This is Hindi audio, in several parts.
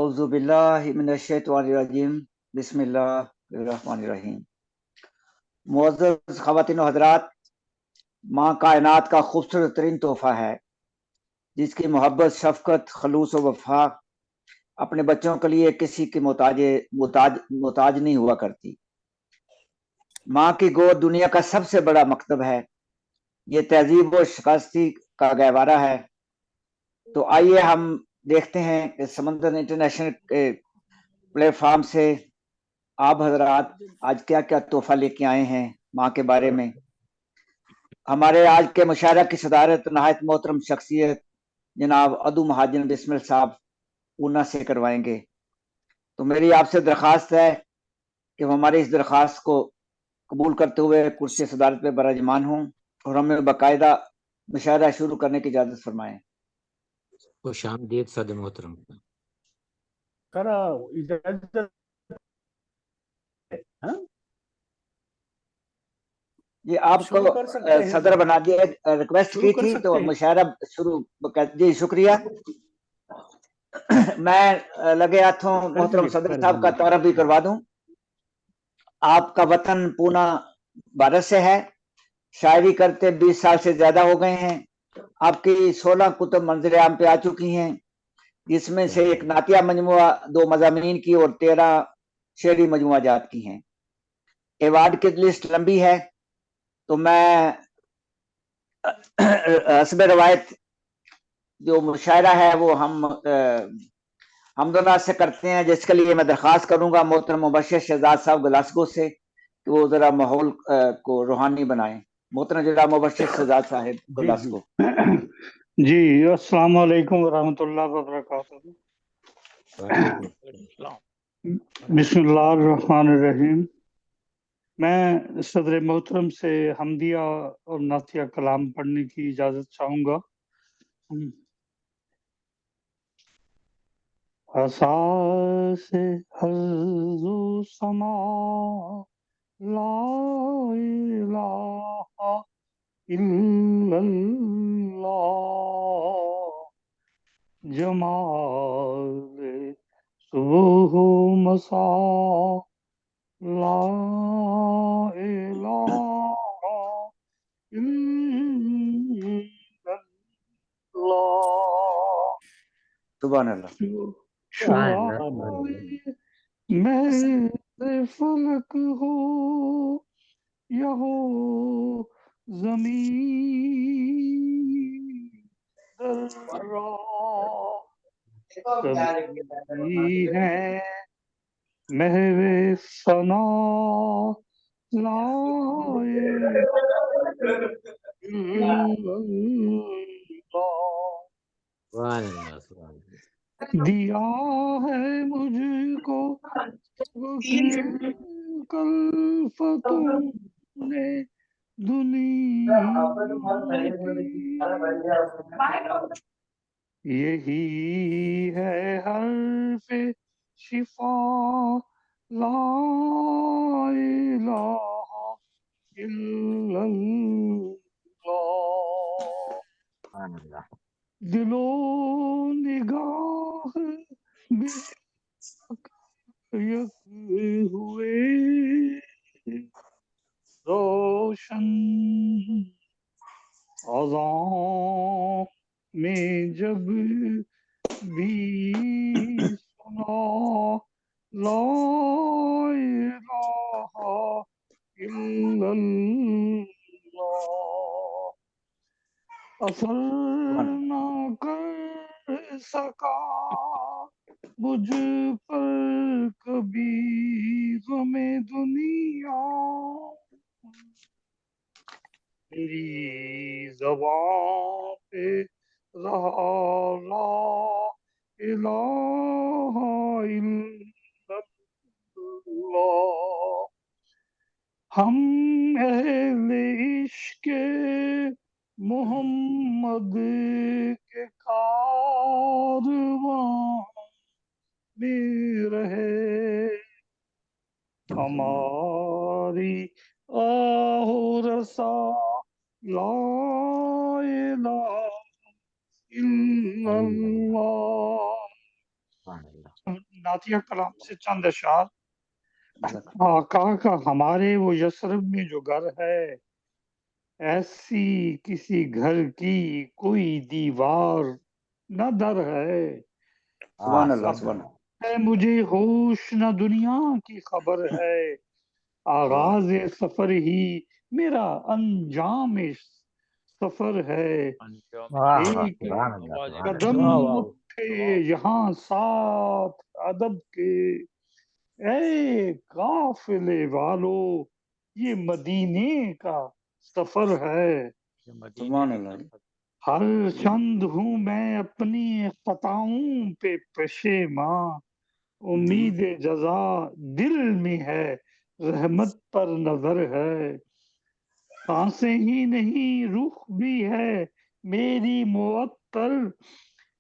औज़ु बिल्लाहि मिनश्शैतानिर्रजीम बिस्मिल्लाहिर्रहमानिर्रहीम। मुअज़्ज़ज़ ख़वातीन व हज़रात, माँ कायनात का खूबसूरत तरीन तोहफ़ा है जिसकी मोहब्बत, शफ़क़त, ख़ुलूस व वफ़ा अपने बच्चों के लिए किसी के मोहताज नहीं हुआ करती। माँ की गोद दुनिया का सबसे बड़ा मकतब है। ये तहज़ीब व शक़ास्ती का गहवारा है। तो आइए हम देखते हैं कि समंदर इंटरनेशनल प्लेटफॉर्म से आप हजरात आज क्या क्या तोहफा लेके आए हैं माँ के बारे में। हमारे आज के मुशायरा की सदारत नहायत मोहतरम शख्सियत जनाब अदू महाजन बिस्मिल साहब ऊना से करवाएंगे। तो मेरी आपसे दरख्वास्त है कि वो हमारी इस दरख्वास्त को कबूल करते हुए कुर्सी सदारत पे बराजमान हों और हमें बाकायदा मुशायरा शुरू करने की इजाज़त फरमाएं। खुशामदीद सदर मोहतरम। करा इजाजत हाँ? ये आपको शुरू कर सकते हैं। सदर बना दिया, रिक्वेस्ट शुरू की कर थी सकते तो हैं। मुशायरा शुरू जी शुक्रिया। मैं लगे हाथों मोहतरम सदर साहब का तारफ भी करवा दूं। आपका वतन पूना भारत से है। शायरी करते 20 साल से ज्यादा हो गए हैं। आपकी 16 कुतुब मंजिल आम पे आ चुकी हैं, जिसमें से एक नातिया मजमुआ, 2 मज़ामीन की और 13 शेरी मजमुआजात की हैं। एवार्ड की लिस्ट लंबी है तो मैं हस्ब रवायत जो मुशायरा है वो हम दोनों से करते हैं, जिसके लिए मैं दरख्वास्त करूंगा मोहतरम मुबश्शिर शहजाद साहब गलास्गो से कि वो जरा माहौल को रूहानी बनाएं। मोहतरम जनाब मुबश्शिर शहजाद साहब गलास्गो। जी अस्सलाम वालेकुम रहमतुल्लाह व बरकातहू। बिस्मिल्लाहिर रहमानिर रहीम। मैं सदर मोहतरम से हमदिया और नातिया कलाम पढ़ने की इजाज़त चाहूँगा। असासे हज़्ज़ु समा ला इलाहा इल्लल्लाह जमाले सुबह मसा ला इलाहा इल्लल्लाह। सुभान अल्लाह। मैं फलक हो या हो ज़मीन दर्रा सभी है महवे सना ला दिया है मुझको कल तुमने दुनिया की, यही है हर्फ़े शिफा ला इलाहा इल्लल्लाह। दिलो निगाह यक हुए रोशन अज़ां में जब भी सुना ला इलाहा इल्लल्लाह। असर न कर सका मुझ पर कभी गमे दुनिया, मेरी ज़बां पे रहा ला इलाहा इल्लल्लाह। हम अहले इश्क़ मोहम्मद के कारवां में रहे, हमारी आहो रसा ला इलाहा इल्लल्लाह। नातिया कलाम से चंद अशार। आका का हमारे वो यसरब में जो घर है, ऐसी किसी घर की कोई दीवार न दर है। सुभान अल्लाह, सुभान अल्लाह। है मुझे होश न दुनिया की खबर है, आगाज सफर ही मेरा अंजाम सफर है। एक कदम उठे यहाँ साथ अदब के, ए काफिले वालों ये मदीने का सफर है। सुभान अल्लाह। हर चंद हूँ मैं अपनी खताओं पे पशेमां, उम्मीद जजा दिल में है, रहमत पर नजर है। सांसें ही नहीं रूह भी है मेरी मुअत्तल,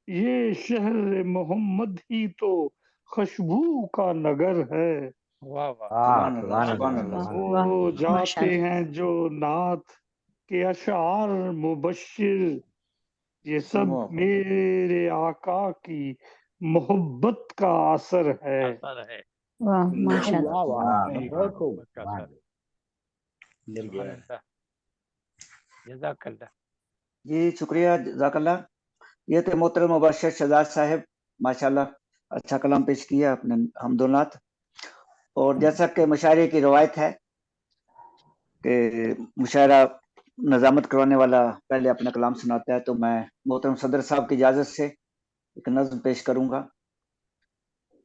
ये शहर मोहम्मद ही तो खुशबू का नगर है। सुभान अल्लाह, सुभान अल्लाह। वो जाते हैं जो नात के अशार मुबश्शिर, ये सब मेरे आका की मोहब्बत का असर है। वाह माशाल्लाह। वाह वाह, बहुत खूब। जी शुक्रिया, जज़ाकल्लाह। ये थे मोहतरम मुबश्शिर शहजाद साहब, माशाल्लाह अच्छा कलाम पेश किया अपने हमदोनात। और जैसा कि मुशायरे की रवायत है कि मुशायरा नज़ामत करवाने वाला पहले अपना कलाम सुनाता है, तो मैं मोहतरम सदर साहब की इजाज़त से एक नज़्म पेश करूंगा।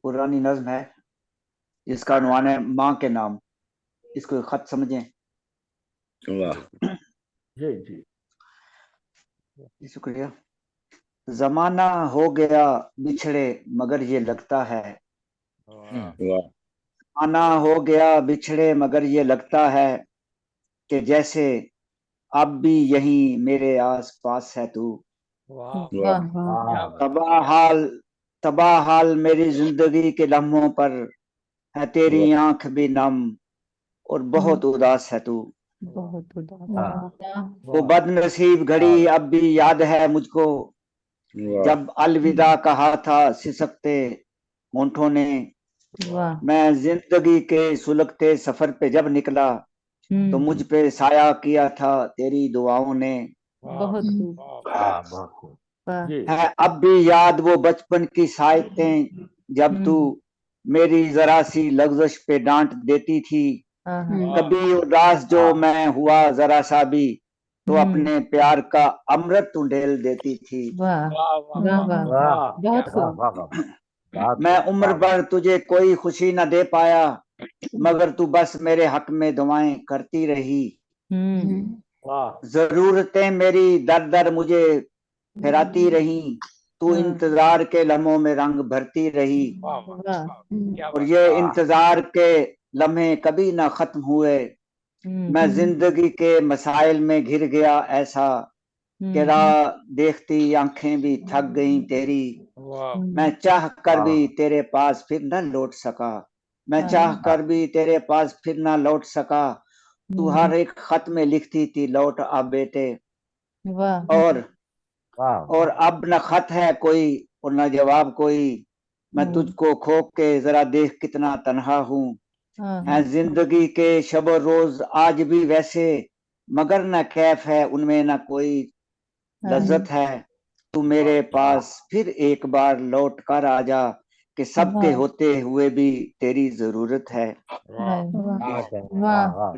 पुरानी नज़्म है जिसका उन्वान है माँ के नाम। इसको खत समझें। जी जी। शुक्रिया। जमाना हो गया बिछड़े मगर ये लगता है, जमाना हो गया बिछड़े मगर ये लगता है कि जैसे अब भी यहीं मेरे आस पास है तू। वाह वाह। तबाह हाल मेरी जिंदगी के लम्हों पर है, तेरी आंख भी नम और बहुत उदास है तू। बहुत उदास। वो बदनसीब घड़ी अब भी याद है मुझको, जब अलविदा कहा था सिसकते होंठों ने। वाह। मैं जिंदगी के सुलगते सफर पे जब निकला, तो मुझ पे साया किया था तेरी दुआओं ने। बहुत खूब। वाह। जी है अब भी याद वो बचपन की सायतें, जब तू मेरी जरा सी लफ्ज़श पे डांट देती थी। कभी उदास जो मैं हुआ जरा सा भी, तो अपने प्यार का अमृत उंडेल देती थी। वाह वाह वाह, बहुत खूब। मैं उम्र भर तुझे कोई खुशी न दे पाया, मगर तू बस मेरे हक में दुआएं करती रही। वाह। जरूरतें मेरी दर दर मुझे फिराती रही, तू इंतजार के लम्हों में रंग भरती रही। वाह। और ये इंतजार के लम्हे कभी ना खत्म हुए। मैं जिंदगी के मसाइल में घिर गया ऐसा, कि राह देखती आंखें भी थक गईं तेरी। मैं चाह कर भी तेरे पास फिर न लौट सका, मैं चाह कर भी तेरे पास फिर न लौट सका। तू हर एक खत में लिखती थी लौट आ बेटे। वाह। और अब न खत है कोई और न जवाब कोई, मैं तुझको खो के जरा देख कितना तन्हा हूँ। है जिंदगी के शब रोज आज भी वैसे, मगर न कैफ है उनमें न कोई लज्जत है। तू मेरे पास फिर एक बार लौट कर आ जा, कि सबके होते हुए भी तेरी जरूरत है। वाह बड़ी वाह वाह।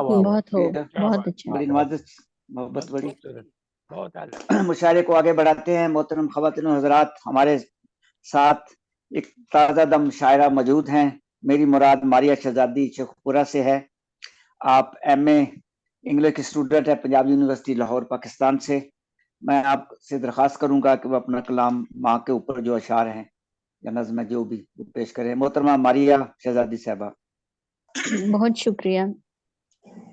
बहुत हो, बहुत अच्छा। बड़ी नवाज़त मोहब्बत बड़ी। मुशायरे को आगे बढ़ाते हैं। मोहतरम ख़वातीन और हज़रात, हमारे साथ एक ताज़ा दम शायरा मौजूद हैं। मेरी मुराद मारिया शहजादी शेखपुरा से है। आप एमए इंग्लिश की स्टूडेंट है पंजाब यूनिवर्सिटी लाहौर पाकिस्तान से। मैं आपसे दरख्वास्त करूंगा कि वो अपना कलाम माँ के ऊपर जो अशार हैं या नज़्म जो भी पेश करें। मोहतरमा मारिया शहजादी साहबा। बहुत शुक्रिया।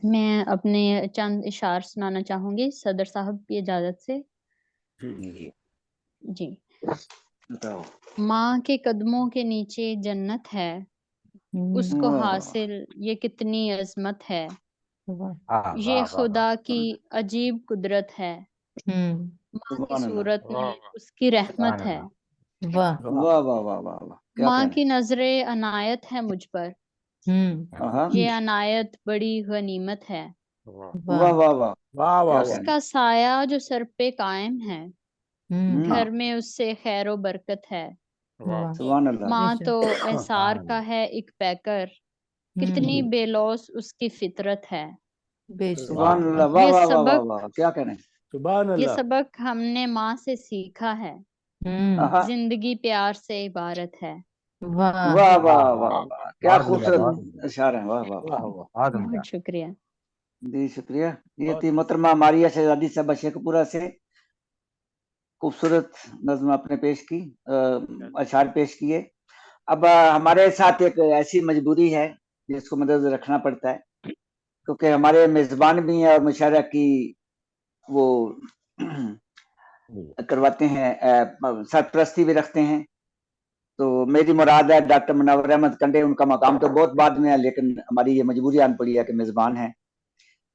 मैं अपने चंद इशार सुनाना चाहूंगी सदर साहब की इजाजत से। जी। बताओ। माँ के कदमों के नीचे जन्नत है, उसको हासिल ये कितनी अजमत है। ये खुदा की अजीब कुदरत है, माँ की सूरत में उसकी रहमत है। वाह वाह वाह वाह वाह वाह, क्या माँ कहना की नजरें अनायत है मुझ पर, है। हाँ, ये अनायत बड़ी गनीमत है। वाह वाह वाह वाह, वाह वाह क्या वाह कहना। उसका साया जो सर पे कायम है, घर हाँ, में उससे खैरो बरकत है। वाह सुभान अल्लाह। माँ बेशक। तो एसार का है एक पैकर, कितनी बेलौस उसकी फितरत है। बेशक। सुभान अल्लाह, वाह ये वाह वाह वाह सबक वाह, क्या कहना है। सुभान ये अल्लाह। सबक हमने माँ से सीखा है, हाँ, जिंदगी प्यार से इबारत है। वाह वाह वाह वाह वाह, क्या बहुत बढ़िया, बहुत खूबसूरत बढ़िया, इशारे हैं, वाह वाह वाह। वाह वाह बहुत बढ़िया। बहुत शुक्रिया। जी शुक्रिया। ये बहुत थी मोहतरमा मारिया शहजादी साहबा शेखपुरा से खूबसूरत नज्म आपने पेश की, अशार पेश किए। अब हमारे साथ एक ऐसी मजबूरी है जिसको मदद रखना पड़ता है, क्योंकि हमारे मेजबान भी हैं और मुशायरा की वो करवाते हैं, सरपरस्ती भी रखते हैं। तो मेरी मुराद है डॉक्टर मुनव्वर अहमद कंडे, उनका मकाम तो बहुत बाद में है, लेकिन हमारी ये मजबूरी आन पड़ी है कि मेजबान है।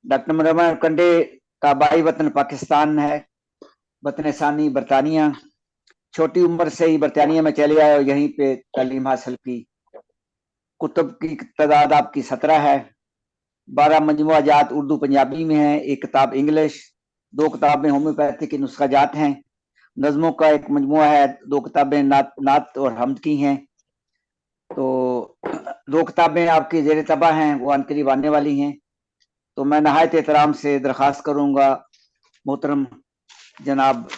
डॉक्टर मुनव्वर अहमद कंडे का बाई वतन पाकिस्तान है, वतन सानी बरतानिया। छोटी उम्र से ही बरतानिया में चले आए और यहीं पे तालीम हासिल की। कुतुब की तादाद आपकी 17 है, 12 मजमुआ जात उर्दू पंजाबी में है, एक किताब इंग्लिश, 2 किताबें होम्योपैथिक नुस्खा जात हैं, नज्मों का एक मजमुआ है, 2 किताबें नात और हमद की हैं। तो 2 किताबें आपकी ज़ेर तबा हैं, वो अनकरीब आने वाली हैं। तो मैं नहायत एहतराम से दरख्वास्त करूंगा मोहतरम जनाब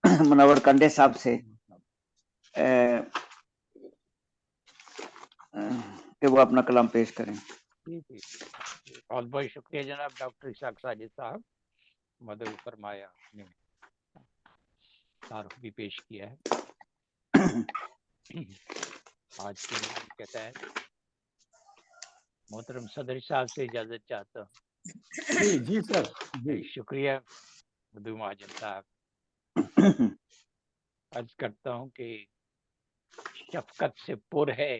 मुनव्वर कंडे साहब से कि वो अपना कलाम पेश करें। बहुत बहुत शुक्रिया जनाब डॉक्टर इसाक साजिद साहब, मदद फरमाया, आपने तारुफ भी पेश किया है। आज के मौजूद के तहत मोहतरम सदर साहब से इजाजत चाहता हूँ। जी जी सर जी। शुक्रिया मधु महाजन साहब। अर्ज करता हूँ कि शफकत से पुर है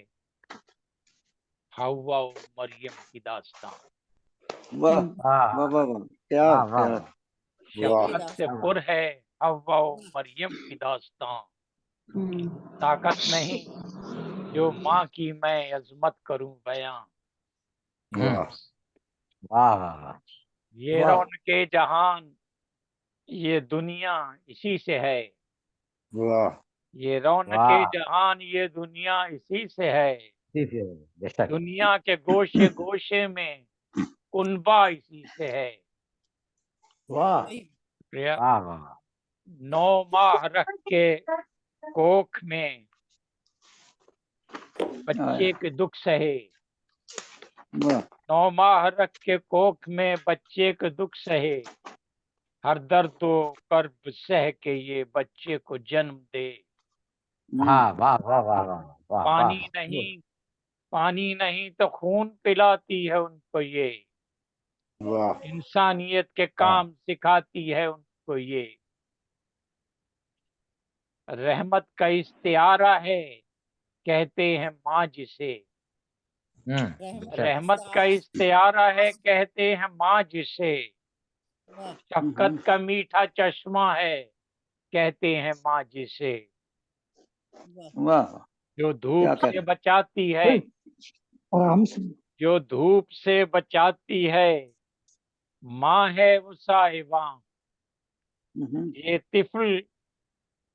हव्वा और मरियम की दास्तान। वाह वाह वाह वाह, क्या क्या शफकत से पुर है हव्वा और मरियम की दास्तान। ताकत नहीं जो माँ की मैं अजमत करूं बयां। वाह वाह वाह, ये वाह रौनके जहान ये दुनिया इसी से है। वाह ये रौनके जहान ये दुनिया इसी से है। बेशक। दुनिया के गोशे गोशे में कुनबा इसी से है। वाह प्रिया वाह वाह, 9 माह रख के कोख में बच्चे के दुख सहे। वाह 9 माह रख के कोख में बच्चे के दुख सहे। हर दर्द तो कर्ब सह के ये बच्चे को जन्म दे। हाँ वाह वाह वाह वाह वाह पानी वाह, नहीं तो खून पिलाती है उनको ये। वाह इंसानियत के काम सिखाती है उनको ये। रहमत का इस्तिआरा है कहते हैं माँ जिसे। बेशक। रहमत का इस्तिआरा है कहते हैं माँ जिसे। शफकत का मीठा चश्मा है कहते हैं माँ जिसे। वाह, जो धूप क्या से करें। बचाती है, आराम से जो धूप से बचाती है माँ है वो साहिबा।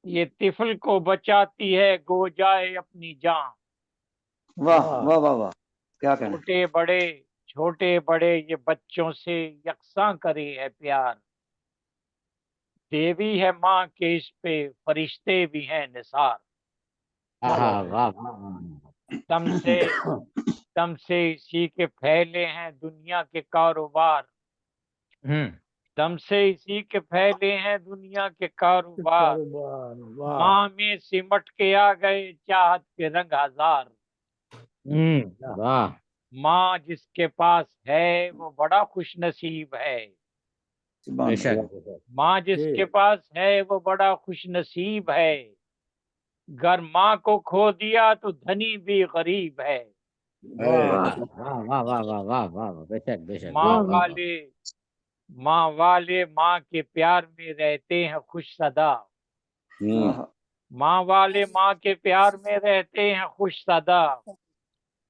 ये तिफल को बचाती है गो जाए अपनी जान। वाह वाह वाह वाह, क्या कहना। छोटे बड़े ये बच्चों से यकसां करे है प्यार। देवी है माँ के इस पे फरिश्ते भी हैं निसार। वाह वाह वाह, दम से इसी के फैले हैं दुनिया के कारोबार। दम से इसी के फैले हैं दुनिया के कारोबार। कारोबार वाह माँ में सिमट के आ गए चाहत के रंग हजार। वाह माँ जिसके पास है वो बड़ा खुश नसीब है। सुभान अल्लाह। बेशक। माँ जिसके पास है वो बड़ा खुश नसीब है। अगर माँ को खो दिया तो धनी भी गरीब है। वाह वाह वाह वाह वाह वाह वाह, बेशक बेशक, माँ वाह वाह वाले माँ के प्यार में रहते हैं खुश सदा। आहा, माँ वाले माँ के प्यार में रहते हैं खुश सदा,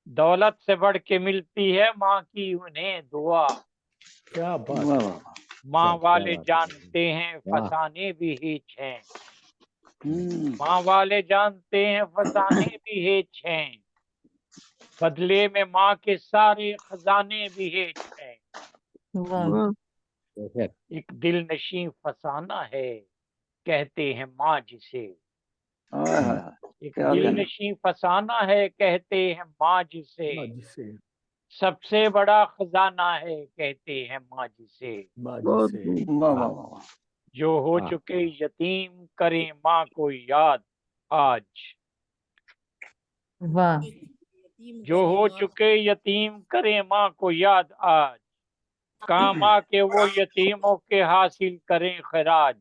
दौलत से बढ़ के मिलती है माँ की उन्हें दुआ। क्या बात वाह है। वाह माँ क्या वाले बात है। जानते हैं वाह। फसाने भी हिच हैं, हम्म, माँ वाले जानते हैं फसाने भी हिच हैं, बदले में माँ के सारे खजाने भी हिच हैं। वाह, बेशक। एक दिल नशीं फसाना है कहते हैं माँ जिसे, एक क्या दिल कहना। नशीं फसाना है कहते हैं माँ जिसे, माँ जिसे, सबसे बड़ा खजाना है कहते हैं माँ जिसे। माँ बहुत जिसे। वाह वाह वाह। जो हो वाह। चुके यतीम करें माँ को याद आज, वाह जो हो चुके यतीम करें माँ को याद आज, काम आके वो यतीमों के हासिल करें खराज,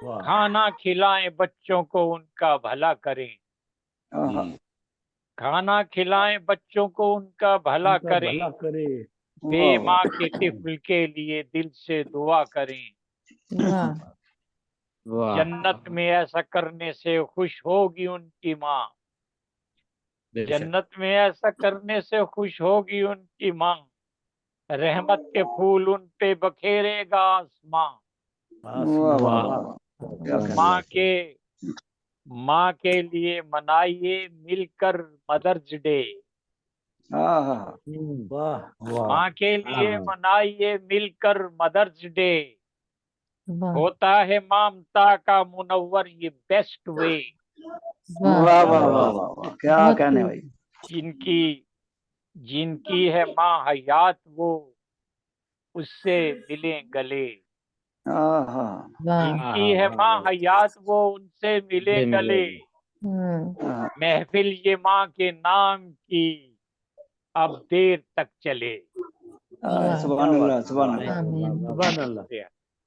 वाह। खाना खिलाएं बच्चों को उनका भला करें, आहा, खाना खिलाएं बच्चों को उनका भला उनका करें, भला करे। वाह बेमाँ वाह। के तिफल के लिए दिल से दुआ करें, वाह वाह। जन्नत में ऐसा करने से खुश होगी उनकी माँ, बेशक। जन्नत में ऐसा करने से खुश होगी उनकी माँ, रहमत के फूल उन पे बखेरेगा आसमां, वाह वाह आसमां। वाह। क्या कहना। माँ के माँ के लिए मनाइए मिलकर मदर्स डे, आहा, वाह। वाह। माँ के लिए वाह। मनाइए मिलकर मदर्स डे, वाह होता है ममता का मुनव्वर ये बेस्ट वे, वाह वाह वाह वाह वाह वाह। क्या बहुत कहने खूब। भाई। जिनकी जिनकी है माँ हयात वो उससे मिलें गले, आहा, वाह जिनकी है माँ हयात वो उनसे मिले से गले, मिलेगी। आहा, महफिल ये माँ के नाम की अब देर तक चले। वाह सुभान अल्लाह सुभान अल्लाह। आमीन सुभान अल्लाह।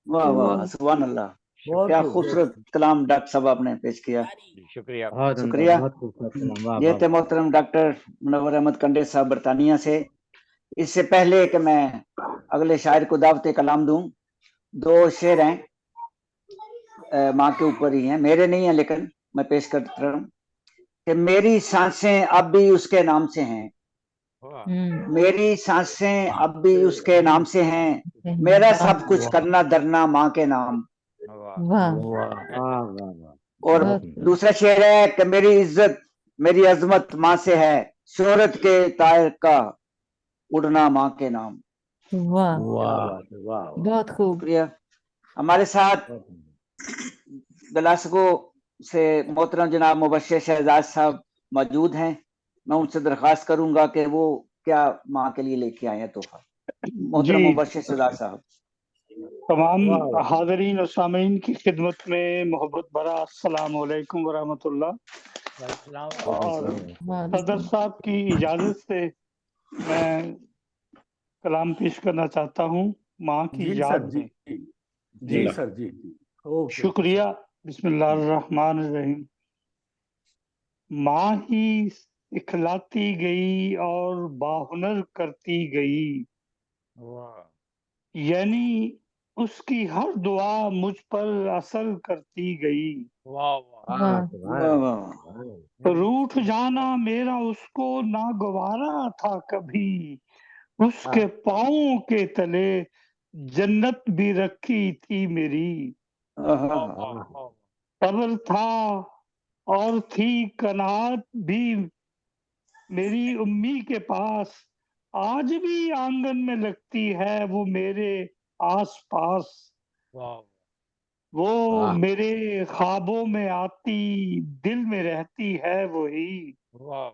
वाह वाह सुभान अल्लाह। बहुत क्या खूब, खूबसूरत कलाम डॉक्टर साहब आपने पेश किया। शुक्रिया। बहुत उम्दा, शुक्रिया। बहुत खूबसूरत कलाम। वाह ये वाह थे वाह। मोहतरम डॉक्टर मुनव्वर अहमद कंडे साहब बरतानिया से। इससे पहले कि मैं अगले शायर को दावत कलाम दूं, दो शेर हैं माँ के ऊपर ही हैं, मेरे नहीं हैं लेकिन मैं पेश कर रहा हूँ कि मेरी सांसें अब भी उसके नाम से हैं, मेरी सांसें अब भी उसके नाम से हैं, मेरा सब कुछ करना धरना माँ के नाम। वाह वाह। वाह वाह वाह। और बहुत सुंदर। दूसरा शेर है कि मेरी इज्जत मेरी अजमत माँ से है, शोहरत के तायर का उड़ना माँ के नाम। वाह क्या बात है। वाह वाह। बहुत खूब। शुक्रिया। हमारे साथ बहुत सुंदर। गलासगो से मोहतरम जनाब मुबश्शिर शहजाद साहब मौजूद हैं। मैं उनसे दरख्वास्त करूंगा कि वो क्या माँ के लिए लेके आए हैं तोहफा। मोहतरम जी मुबश्शिर शहजाद साहब। तमाम वाह वाह। हाज़रीन और सामीन की खिदमत में मोहब्बत भरा अस्सलाम वालेकुम व रहमतुल्लाह। और सदर साहब की इजाज़त से मैं कलाम पेश करना चाहता हूँ माँ की जी याद सर जी। में। जी सर जी। ओके। शुक्रिया। बिस्मिल्लाहिर्रहमानिर्रहीम। माँ ही सिखलाती गई और बाहुनर करती गई, यानी उसकी हर दुआ मुझ पर असर करती गई। वाह वाह। वाह वाह वाह। रूठ जाना मेरा उसको नागवारा था कभी, उसके पाँव के तले जन्नत भी रखी थी मेरी। आहा, सब्र था और थी कनात भी मेरी उम्मी के पास, आज भी आंगन में लगती है वो मेरे आस पास। वाह वो वाह। मेरे ख्वाबों में आती दिल में रहती है वही, वाह।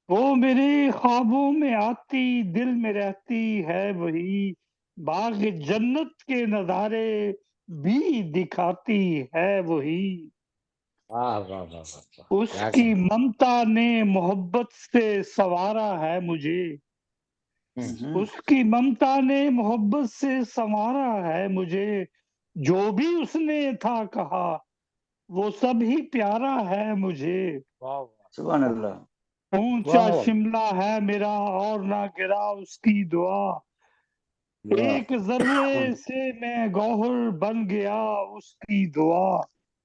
वो मेरे ख्वाबों में आती दिल में रहती है वही, बाग जन्नत के नजारे भी दिखाती है वही। वाह वाह वाह वाह। क्या उसकी कहना। ममता ने मोहब्बत से संवारा है मुझे, उसकी ममता ने मोहब्बत से संवारा है मुझे। जो भी उसने था कहा वो सब ही प्यारा है मुझे। वाह सुभान अल्लाह। ऊंचा वाह शिमला है मेरा और ना गिरा उसकी दुआ, वाह। एक जर्रे से मैं गौहर बन गया उसकी दुआ।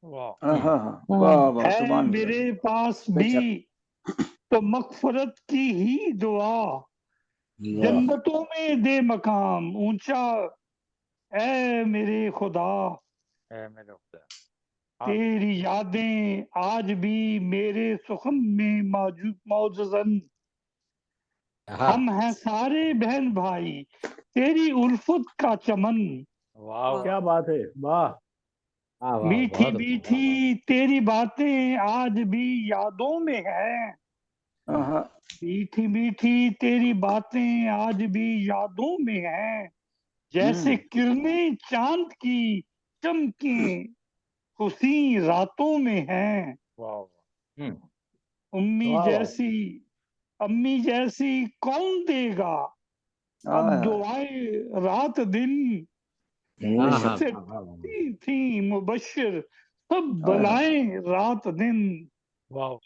वाह हाँ हाँ वाह वाह है सुभान अल्लाह मेरे पास बेशक भी तो मगफरत की ही दुआ, जन्नतों में दे मकाम ऊंचा, ऐ मेरे खुदा। है मेरे खुदा। तेरी यादें आज भी मेरे सुखन में मौजूदन, हम हैं सारे बहन भाई तेरी उल्फत का चमन। वाह क्या बात है, वाह। वाह वाह मीठी बहुत मीठी तेरी बातें आज भी यादों में है, हाँ मीठी मीठी तेरी बातें आज भी यादों में है, जैसे किरणें चांद की चमके खुशी रातों में है। वाह उम्मी वाह वाह जैसी अम्मी जैसी कौन देगा अब हाँ दुआएं रात दिन, हाँ हाँ मुझसे वाह वाह डरती थी मुबश्शिर सब हाँ बलाएं रात दिन। वाह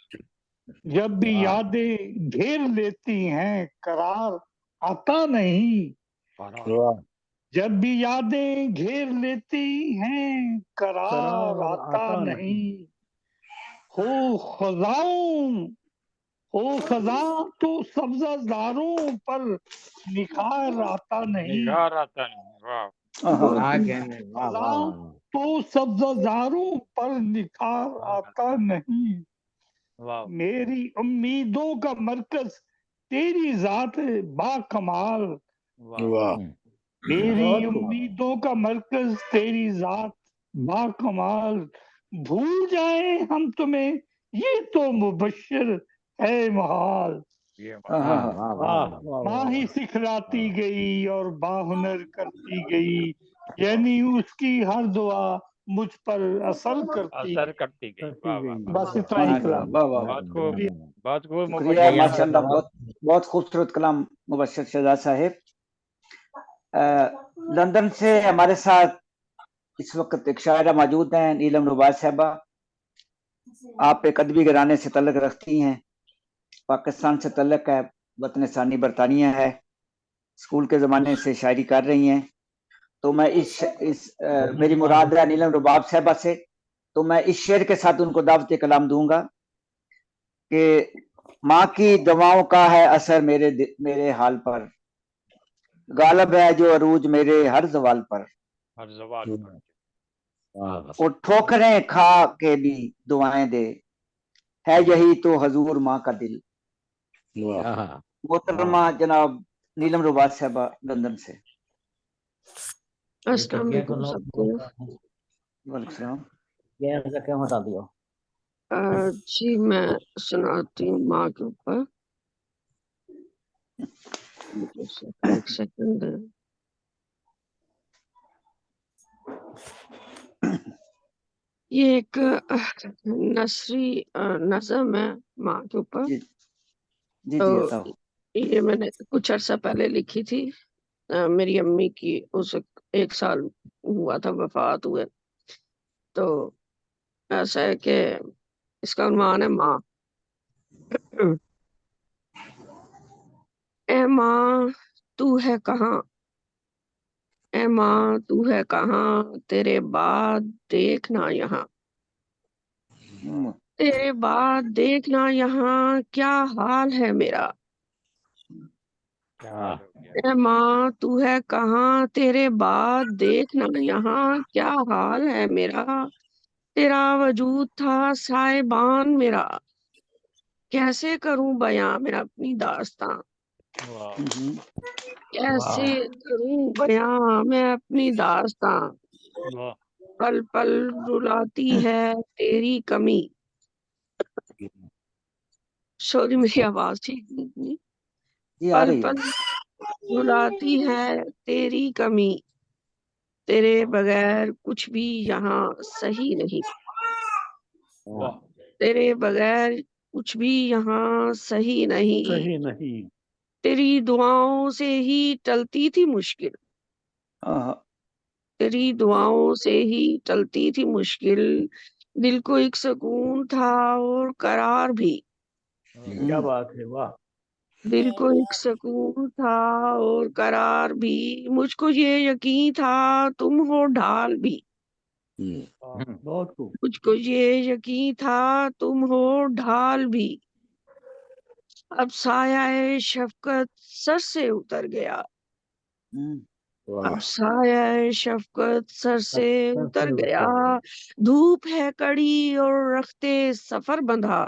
जब भी वाह यादें घेर लेती हैं करार आता नहीं, वाह जब भी यादें घेर लेती हैं करार करार आता आता नहीं। नहीं। हो खजाओं हो खजा तो सब्जादारों पर निखार आता नहीं, निगार आता नहीं। वाह हाँ क्या कहने वाह वाह खजा वाह वाह तो सब्जादारों पर निखार आता नहीं। वाह मेरी उम्मीदों का मरकज तेरी जात बाकमाल, वाह मेरी बहुत खूब। उम्मीदों का मरकज तेरी जात बाकमाल, भूल जाए हम तुम्हें ये तो मुबश्शिर है महाल। ये हाँ वाह हाँ वाह वाह वाह वाह वाह माँ वाह ही वाह। सिखलाती गई और बाहुनर करती गई, यानी उसकी हर दुआ मुझ पर असर करती असर गई। करती गई। करती वाह वाह गई। वाह बस इतना ही माशाल्लाह कलाम। वाह वाह बहुत खूब बहुत खूब शुक्रिया मुबश्शिर माशाल्लाह साहब। बहुत बहुत खूबसूरत कलाम मुबश्शिर शहजाद साहिब। लंदन से हमारे साथ इस वक्त एक शायरा मौजूद हैं नीलम रुबाज साहबा। आप एक अदबी घराने से तल्लक रखती हैं, पाकिस्तान से तल्लक है, वतन सानी बरतानिया है, स्कूल के ज़माने से शायरी कर रही हैं। तो मैं मेरी मुराद है नीलम रुबाब साहबा से, तो मैं इस शेर के साथ उनको दावत कलाम दूंगा कि माँ की दवाओं का है असर मेरे हाल पर, गालब है जो अरूज मेरे हर जवाल पर, हर जवाल पर। वो ठोकरें खा के भी दुआएं दे, है यही तो हजूर माँ का दिल। मोहतरमा जनाब नीलम रुबाज साहबा लंदन से। अस्सलाम वालेकुम सबको। वालेकुम सलाम। क्यों हटा दिया? जी मैं सुनाती हूँ माँ के ऊपर। एक सेकंड। ये एक नसरी नज़म है माँ के ऊपर। जी जी तो बताओ। ये मैंने कुछ अर्सा पहले लिखी थी। मेरी अम्मी की उस 1 साल हुआ था वफात हुए। तो ऐसा है कि इसका उन्वान है माँ। ए माँ तू है कहाँ, ए माँ तू है कहाँ, तेरे बाद देखना यहाँ, तेरे बाद देखना यहाँ क्या हाल है मेरा। क्या हाल हो गया। ए माँ तू है कहाँ, तेरे बाद देखना यहाँ क्या हाल है मेरा। तेरा वजूद था साहिबान मेरा, कैसे करूं बयां मैं अपनी दास्तां, वाह कैसे करूं बयां मैं अपनी दास्तां। वाह पल पल रुलाती है तेरी कमी। सॉरी मेरी आवाज ठीक नहीं। जी आ पल रही है। पल रुलाती है तेरी कमी, तेरे बगैर कुछ भी यहाँ सही नहीं, वाह तेरे बगैर कुछ भी यहाँ सही नहीं। सही नहीं। तेरी दुआओं से ही टलती थी मुश्किल, हाँ तेरी दुआओं से ही टलती थी मुश्किल। दिल को एक सुकून था और करार भी, क्या बात है, वाह। दिल को एक सुकून था और करार भी। मुझको ये यकीन था तुम हो ढाल भी, बहुत खूब। मुझको ये यकीन था तुम हो ढाल भी, अब साया शफकत सर से उतर गया। अब साया शफकत सर से उतर गया। धूप है कड़ी और रखते सफर बंधा।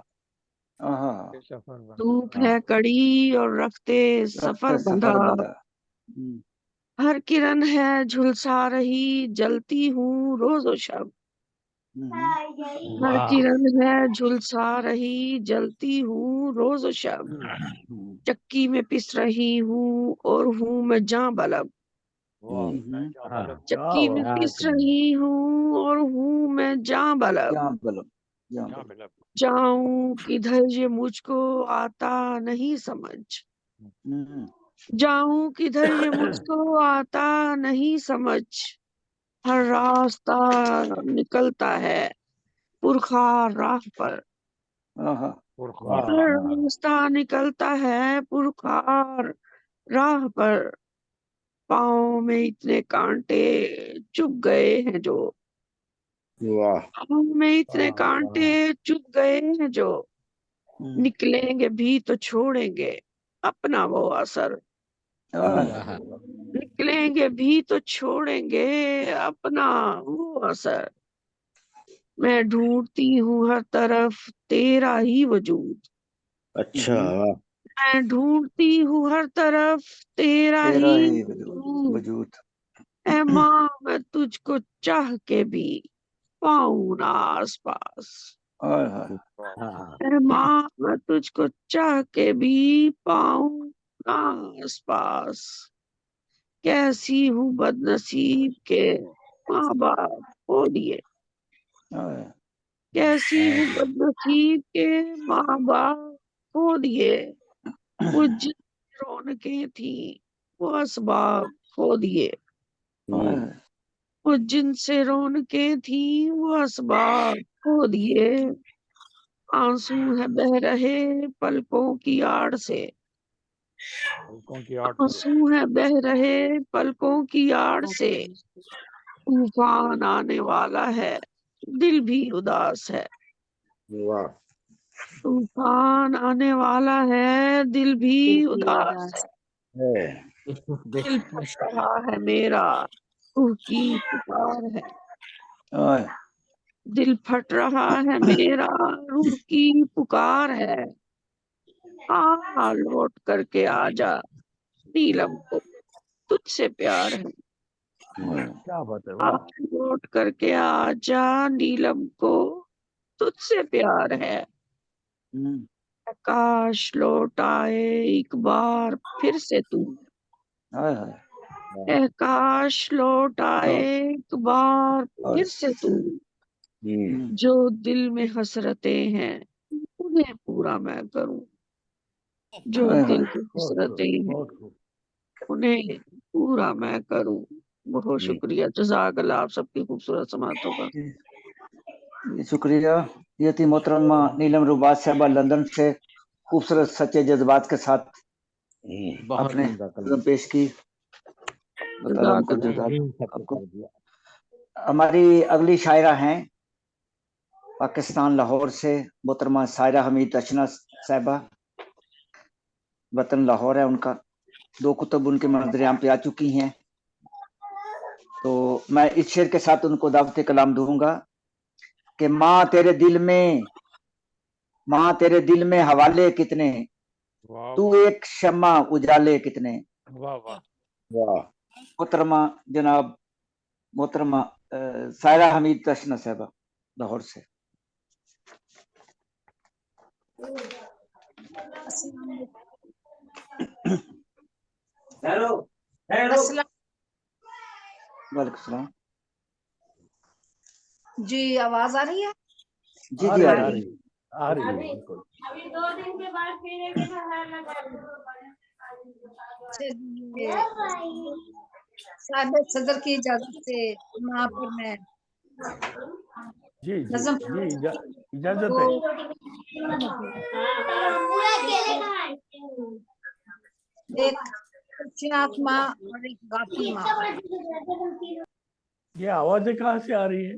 धूप है कड़ी और रखते सफर बंधा। हर किरण है झुलसा रही, जलती हूँ रोजो शब। हर किरण है झुलसा रही, जलती हूँ रोजो शब। चक्की में पिस रही हूँ और हूँ मैं जां बलब। चक्की में पिस रही हूँ और हूँ मैं जां बलब। जाऊं किधर ये मुझको आता नहीं समझ। जाऊं किधर ये मुझको आता नहीं समझ। हर रास्ता निकलता है पुरखा राह पर। हर रास्ता निकलता है पुरखार राह पर। पाँव में इतने कांटे चुभ गए हैं जो। पाँव में इतने कांटे चुभ गए हैं जो। निकलेंगे भी तो छोड़ेंगे अपना वो असर। निकलेंगे भी तो छोड़ेंगे अपना वो असर। मैं ढूंढती हूँ हर तरफ तेरा ही वजूद। मैं ढूंढती हूँ हर तरफ तेरा ही वजूद। ऐ माँ मैं तुझको चाह के भी पाऊं ना आस पास। ऐ माँ मैं तुझको चाह के भी पाऊं ना आस पास। कैसी हूँ बदनसीब के माँ बाप खो दिए। कैसी हूँ बदनसीब के माँ बाप खो दिए। वो जिन रौनकें थी वो असबाब खो दिए। वो जिनसे रौनकें थी वो असबाब खो दिए। आंसू है बह रहे पलकों की आड़ से। आंसू है बह रहे पलकों की आड़ से। तूफान आने वाला है दिल भी उदास है। तूफान आने वाला है दिल भी उदास है। दिल फट रहा है मेरा रूह की पुकार है। दिल फट रहा है मेरा रूह की पुकार है। आ लौट करके आजा नीलम को तुझसे प्यार है। क्या बात है, आ वाह। लौट करके आजा नीलम को तुझसे प्यार है। काश लौट आए एक बार फिर से तू। काश लौट आए एक बार फिर से तू। जो दिल में हसरतें हैं उन्हें पूरा मैं करूं। जो दिल में हसरतें हैं बहुत खूब। उन्हें पूरा मैं करूं। बहुत शुक्रिया जज़ाकल्लाह आप सबकी खूबसूरत समातों का। शुक्रिया। ये थी मोहतरमा नीलम रुबात साहबा लंदन से खूबसूरत सच्चे जज्बात के साथ अपने कलम पेश की। हमारी अगली शायरा हैं पाकिस्तान लाहौर से मोहतरमा सायरा हमीद अशना साहबा। वतन लाहौर है उनका। 2 कुतुब उनके मंजर-ए-आम पे आ चुकी हैं। तो मैं इस शेर के साथ उनको दावत कलाम दूंगा कि माँ तेरे दिल में हवाले कितने, तू एक शम्मा उजाले कितने। मोहतरमा जनाब मोहतरमा सायरा हमीद अशना साहबा लाहौर से। वालेकुम सलाम। जी आवाज आ रही है? जी आ जी आ रही रही है, आ रही है, बिल्कुल। अभी 2 दिन के बाद फिर एक सादत सदर की इजाजत से वहाँ पर मैं जी जी नज़म जी इजाजत तो है। एक खुशिनाथ माँ और एक गाफिल माँ। ये आवाजें कहाँ से आ रही है?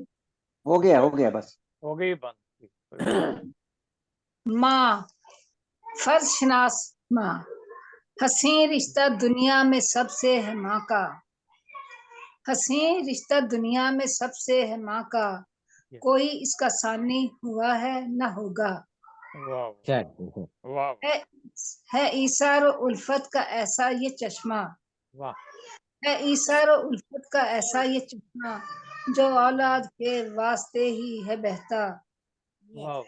हो गया बस। हो गई बंद। माँ फर्ज शनास माँ, हसीन रिश्ता दुनिया में सबसे है माँ का, हसीन रिश्ता दुनिया में सबसे है माँ का, कोई इसका सानी हुआ है न होगा। वाह वाह है ईसार और उल्फत का ऐसा ये चश्मा, वाह। है ईसार और उल्फत का ऐसा ये चश्मा, जो औलाद के वास्ते ही है बहता। वाह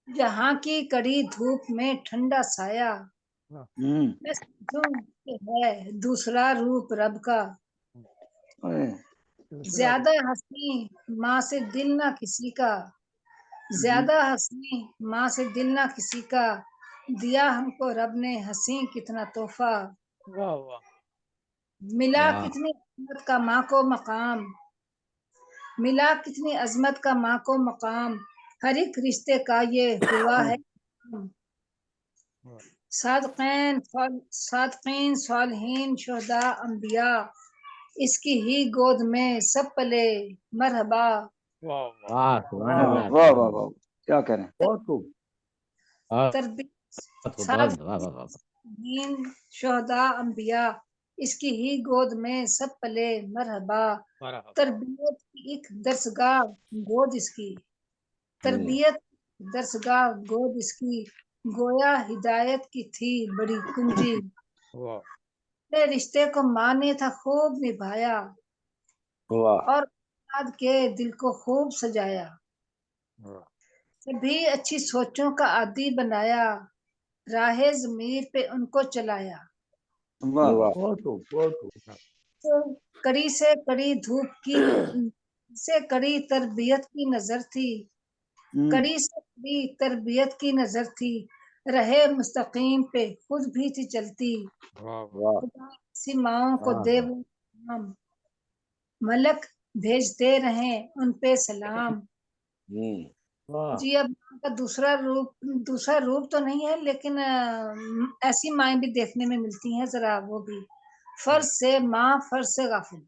जहाँ की कड़ी धूप में ठंडा साया, मैं समझूं कि है दूसरा रूप रब का। ज्यादा हंसी माँ से दिल ना किसी का, ज्यादा हंसी माँ से दिल ना किसी का, दिया हमको रब ने हंसी कितना तोहफा। वाह वाह। मिला वाह। कितनी अजमत का माँ को मकाम, मिला कितनी अजमत का माँ को मकाम, हर एक रिश्ते का ये हुआ है। सादकीन सालहीन शुहदा अंबिया, इसकी ही गोद में सब पले मरहबा। वाह वाह सुभान अल्लाह, वाह वाह वाह, क्या कह रहे हैं। बहुत खूब। बहुत वाह वाह वाह। सादकीन शुहदा अंबिया, इसकी ही गोद में सब पले मरहबा। तरबियत की एक दरसगाह गोद इसकी, तरबियत दरसगाह गोद इसकी, गोया हिदायत की थी बड़ी कुंजी। अपने रिश्ते को माँ ने था खूब निभाया, और औलाद के दिल को खूब सजाया। सभी अच्छी सोचों का आदी बनाया, राहे ज़मीर पे उनको चलाया। बहुत खूब बहुत खूब। तो कड़ी से कड़ी धूप की से कड़ी तरबियत की नजर थी, कड़ी से कड़ी तरबियत की नजर थी, रहे मुस्तकीम पे खुद भी थी चलती। खुदा ऐसी माओं को दे वो सलाम, मलक भेजते रहे उन पे सलाम। जी अब माँ का दूसरा रूप तो नहीं है, लेकिन ऐसी माएँ भी देखने में मिलती हैं जरा, वो भी फर्ज से माँ फर्ज से गाफिल।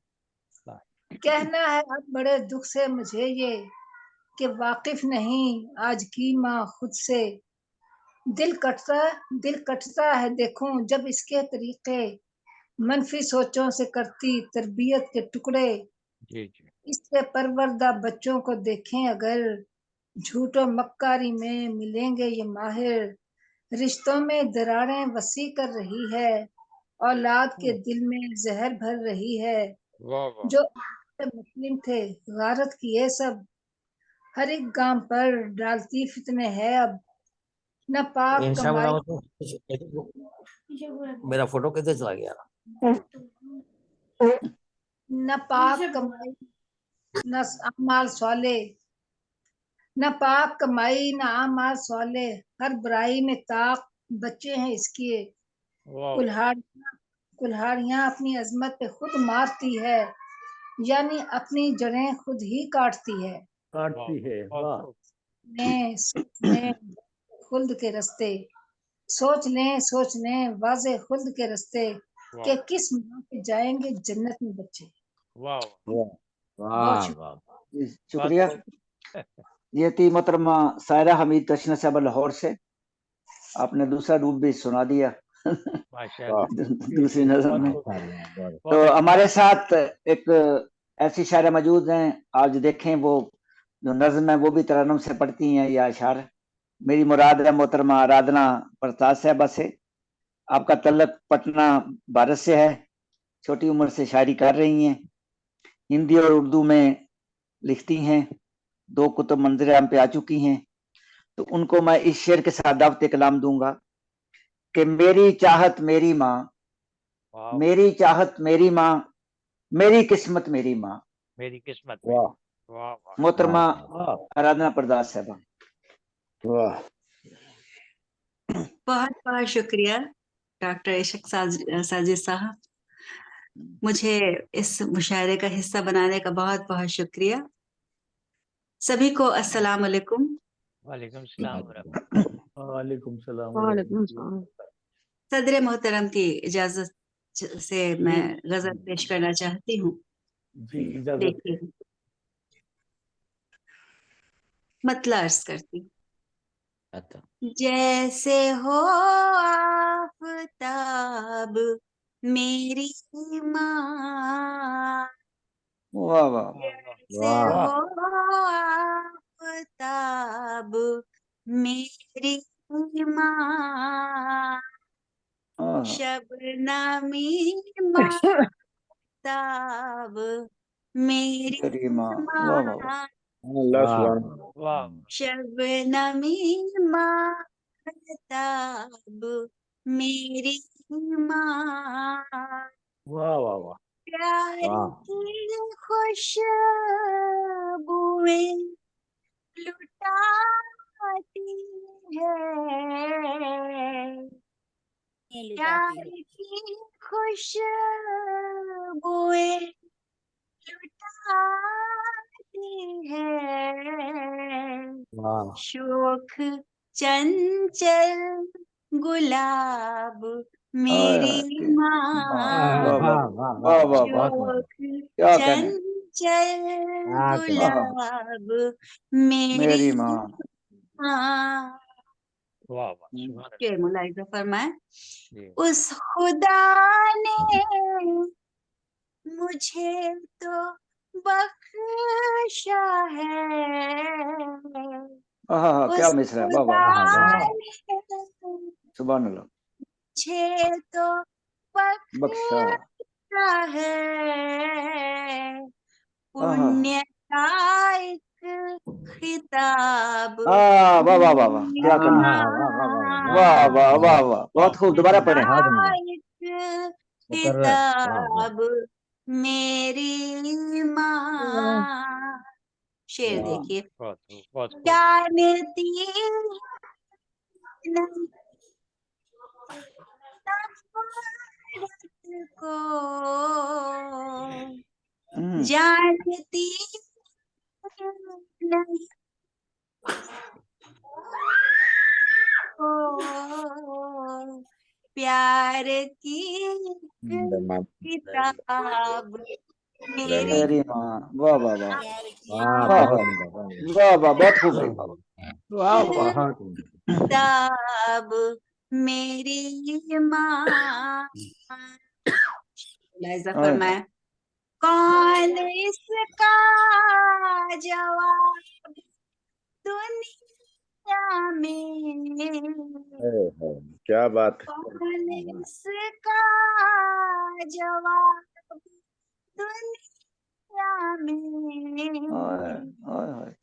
कहना है अब बड़े दुख से मुझे ये, कि वाकिफ नहीं आज की माँ खुद से। दिल कटता है देखूं जब इसके तरीके, मनफी सोचों से करती तरबियत के टुकड़े। इससे परवरदा बच्चों को देखें अगर, झूठों मक्कारी में मिलेंगे ये माहिर। रिश्तों में दरारें वसी कर रही है, औलाद के दिल में जहर भर रही है। जो मुस्लिम थे गारत किए सब, हर एक गांव पर डालती फितने है अब। न पाक इंस्टा कमाई बनाओ तो मेरा फोटो कैसे चला गया। न पाक कमाई न अमाल स्वाले, न पाक कमाई न अमाल स्वाले, हर बुराई में ताक बच्चे हैं इसके। कुल्हाड़ियां अपनी अजमत पे खुद मारती है, यानी अपनी जड़ें खुद ही काटती है। वाह। ने खुल्द के रास्ते, सोच लें वाजे खुल्द के रास्ते, कि किस माँ के जाएंगे जन्नत में बच्चे। वाह वाह। शुक्रिया। ये थी मोहतरमा सायरा हमीद तशना साहब लाहौर से। आपने दूसरा रूप भी सुना दिया दूसरी नजर में। तो हमारे साथ एक ऐसी शायरा मौजूद हैं, आज देखें वो जो नज्म है वो भी तरन्नुम से पढ़ती हैं या अशार। मेरी मुराद है मोहतरमा आराधना प्रताप साहबा से। आपका तल्लक पटना भारत से है, छोटी उम्र से शायरी कर रही हैं, हिंदी और उर्दू में लिखती हैं, 2 कुतुब मंजर आम पे आ चुकी हैं। तो उनको मैं इस शेर के साथ दावत कलाम दूंगा कि मेरी चाहत मेरी माँ, मेरी चाहत मेरी माँ, मेरी किस्मत मेरी माँ। मेरी किस्मत। मोहतरमा आराधना प्रदास साहबा। बहुत बहुत शुक्रिया डॉक्टर इशक साजिद साहब, मुझे इस मुशायरे का हिस्सा बनाने का बहुत बहुत शुक्रिया। सभी को अस्सलाम वालेकुम। वालेकुम सलाम। वालेकुम सलाम। सदर मोहतरम की इजाजत से मैं गजल पेश करना चाहती हूँ। जी इजाजत। मतला अर्ज करती हूँ। अच्छा जैसे हो आफताब मेरी माँ, वाह वाह जैसे हो आफताब मेरी माँ, शबनमी माताब मेरी मेरी माँ। वाह वाह माँ, वाह शबनमी माताब मेरी माँ, वाह वाह वाह प्यार वाह की खुशबुएं लुटाती है, प्यार की खुशबुएं लुटाती है, वाह शोख चंचल गुलाब मेरी माँ, वाह वाह वाह वाह वाह वाह शोख क्या कहने चंचल गुलाब मेरी मेरी माँ। माँ। वाह वाह सुभान अल्लाह। के मुलाहिजा फरमाए, जी। उस खुदा ने मुझे तो बख्शा है, क्या उस मिसरा है। वाह खुदा वाह ने सुभान अल्लाह। मुझे तो बख्शा बख्शा है, पुण्य का एक खिताब वाह वाह वाह वाह क्या कहने वाह वाह वाह वाह बहुत खूब। दोबारा पढ़े। खिताब मेरी माँ। शेर देखिए, जानती नहीं नफरत को, जानती नहीं को, प्यार की किताब मेरी माँ। वाह वाह वाह वाह वाह बहुत वाह वाह बहुत खूब रही। वाह वाह किताब मेरी माँ। लाइजा फरमाया, कौन इसका जवाब दुनिया में, क्या बात है। कौन इसका जवाब दुनिया में,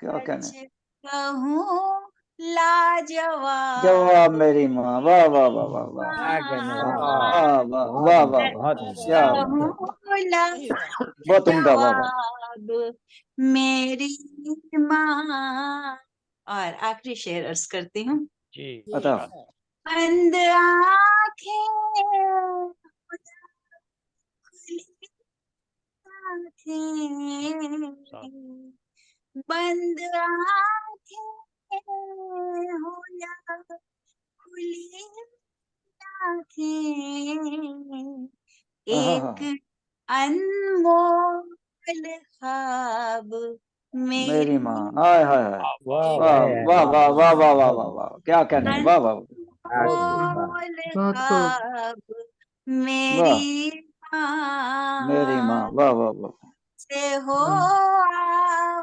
क्या कहने कहूँ लाजवाब जवाब मेरी माँ। वाह वाह वाह वाह वाह वाह वाह वाह क्या बहुत उम्दा। वाह वाह जवाब मेरी माँ। और आखिरी शेर अर्ज करती हूँ। जी अता बंद आँखें बंद आँखें हो या खुली आँखें, एक अनमोल ख्वाब मेरी माँ। हाय हाय हाय वाह वाह वाह वाह वाह वाह वाह वाह क्या कहने। वाह वाह अनमोल ख्वाब मेरी माँ, मेरी माँ। वाह वाह वाह से हो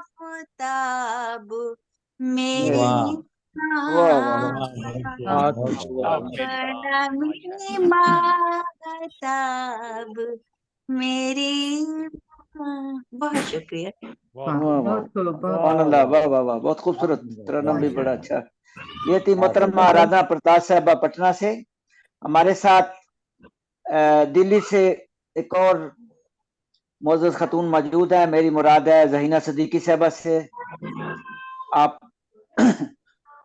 आफताब मेरी वाह वाह माताब मेरी माँ। बहुत शुक्रिया। वाह वाह अल्लाह वाह वाह वाह बहुत खूबसूरत। तरन्नुम भी बड़ा अच्छा। ये थी मोहतरमा राधा प्रताप साहबा पटना से। हमारे साथ दिल्ली से एक और मोअज़्ज़ज़ खातून मौजूद है। मेरी मुराद है ज़हीना सिद्दीकी साहबा से।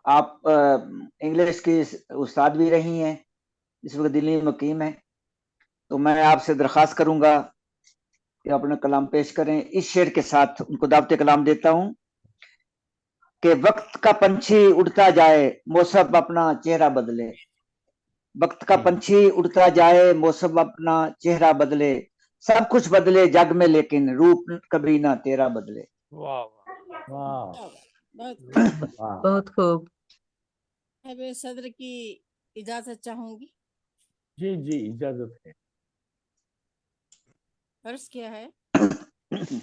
आप इंग्लिश की उस्ताद भी रही हैं, इस वक्त दिल्ली में मुकीम है। तो मैं आपसे दरख्वास्त करूंगा कि अपना कलाम पेश करें। इस शेर के साथ उनको दावत कलाम देता हूं कि वक्त का पंछी उड़ता जाए मौसम अपना चेहरा बदले, वक्त का पंछी उड़ता जाए मौसम अपना चेहरा बदले, सब कुछ बदले जग में लेकिन रूप कभी ना तेरा बदले। वाह वाह वाह बहुत खूब। मैं सदर की इजाजत चाहूंगी। जी जी इजाजत है। अर्ज किया है। जी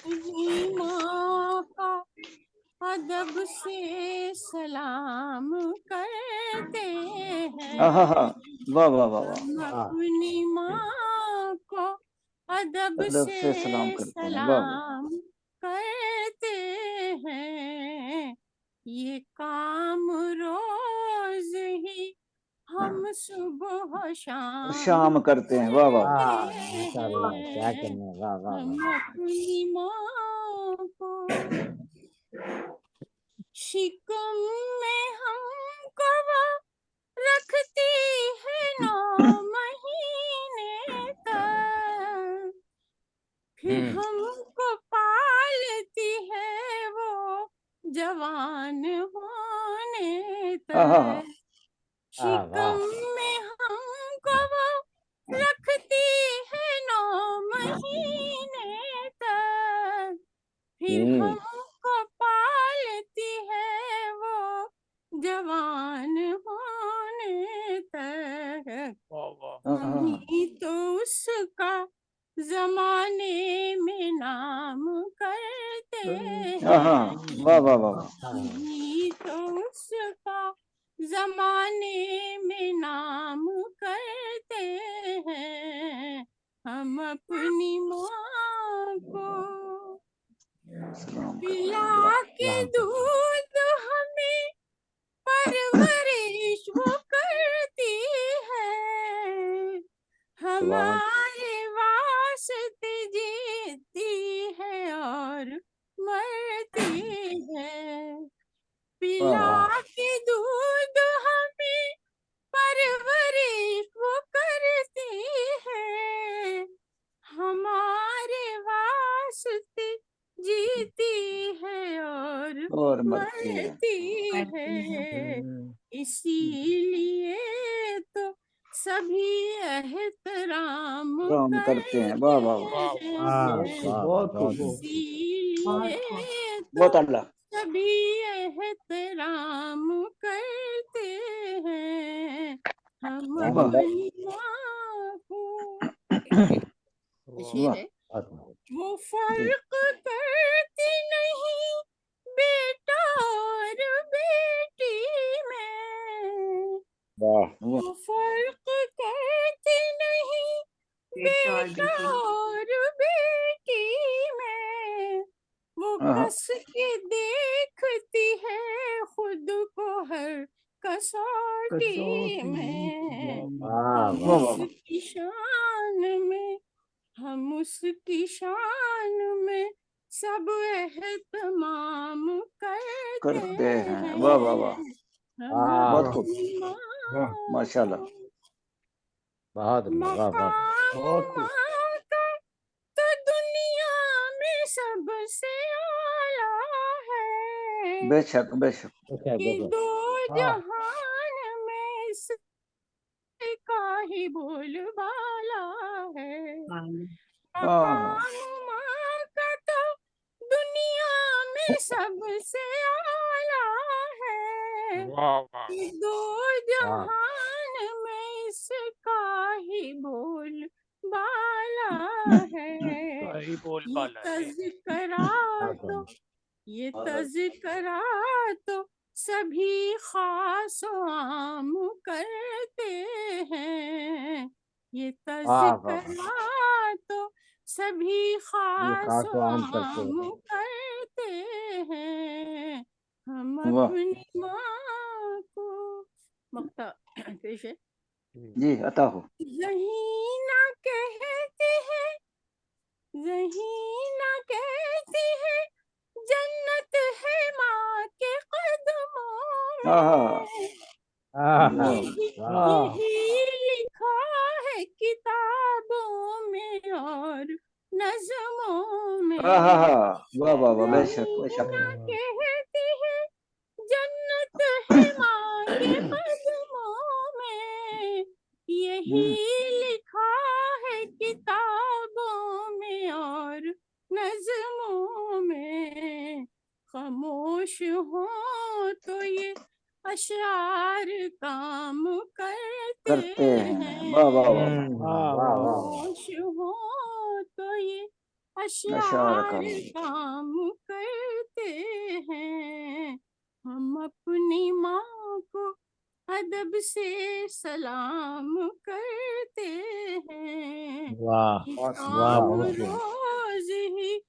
अपनी माँ का अदब से सलाम करते आहा, हैं, वाह वाह वाह वाह, हम वाह अपनी माँ को अदब अदब से से सलाम करते हैं, वाह वाह, सलाम करते हैं। ये काम रोज ही हम सुबह शाम शाम करते हैं, वाह वाह वाह, वाह करते माशाल्लाह क्या हैं। कहना है, वाह वाह हम वाह अपनी माँ को शिकम में हमको वो रखती है 9 महीने तक, फिर हमको पालती है वो जवान होने आहा, तक। वाह वाह शिकम में हमको वो रखती है 9 महीने तक, फिर हमको पालती है वो जवान होने तक। वाह वाह आहा, हम ही तो उसका जमाने में नाम करते आहा, हैं, वाह वाह वाह वाह, हम ही तो उसका जमाने में नाम करते हैं। हम अपनी माँ को सलाम करते हैं, पिला के सलाम करते हैं। दूध हमें परवरिश वो करती है, हमारे वास्ते जीती है और मरती है। वाह पिला वाह, के दूध हमें परवरिश वो करती है, हमारे वास्ते जीती है और और मरती है, मरती है। इसीलिए तो सभी एहतराम राम करते हैं, वाह वाह वाह, वाह करते वाह बहुत खूब हैं। बहुत खूब बहुत बहुत खूब। इसीलिए बहुत तो अल्लाह, सभी एहतराम करते हैं। हम क्या वाह नंबर अपनी माँ को शेर वाह, है। बहुत वो जी, फर्क करती नहीं बेटा और बेटी में, वाह वाह, वो फर्क करती नहीं बेटा और बेटा बेटी और बेटी में, वो आहा, कस के देखती है खुद को हर कसौटी में। वाह वाह हम वाह वाह वाह वाह, उसकी शान में, हम उसकी शान में सब एहतमाम करते करते हैं, वाह वाह वाह, हैं। हम बहुत वाह खूब, अपनी वाह माँ माशाल्लाह, को बहुत वाह वाह बहुत मकाम खूब। माँ का तो दुनिया में सबसे आला है, बेशक बेशक, बेशक कि बेशक दो हाँ जहान में का ही बोलबाला है। हाँ, मकाम माँ का तो दुनिया में सबसे आला है, वाह वाह कि दो वाह जहान में इसका ही बोल बाला है। सही बोल ये बाला है। तज़किरा क्या तो कहना ये तज़किरा तो सभी खास व आम करते हैं। ये वाह वाह वाह तज़किरा तो सभी ये खास खास व आम करते आम हैं करते हैं। हम वाह, अपनी माँ को मक्ता पेश है। जी अता हो, ज़हीना कहती है, ज़हीना कहती है जन्नत है माँ के कदमों आहा, में। आहा, वाह यही वाह यही लिखा है किताबों में और नज़मों आहा, में। वाह वाह वाह, वाह बेशक बेशक, ज़हीना कहती है जन्नत है माँ के कदमों में। यही लिखा है किताबों में और नज़मों में। खामोश हो तो ये अशआर काम करते करते हैं। वाह वाह वाह वाह। वाह वाह वाह। खामोश हो तो ये अशार अशआर काम। काम करते हैं। हम अपनी माँ को अदब से सलाम करते हैं। वाह वाह शाम बहुत खूब। रोज ही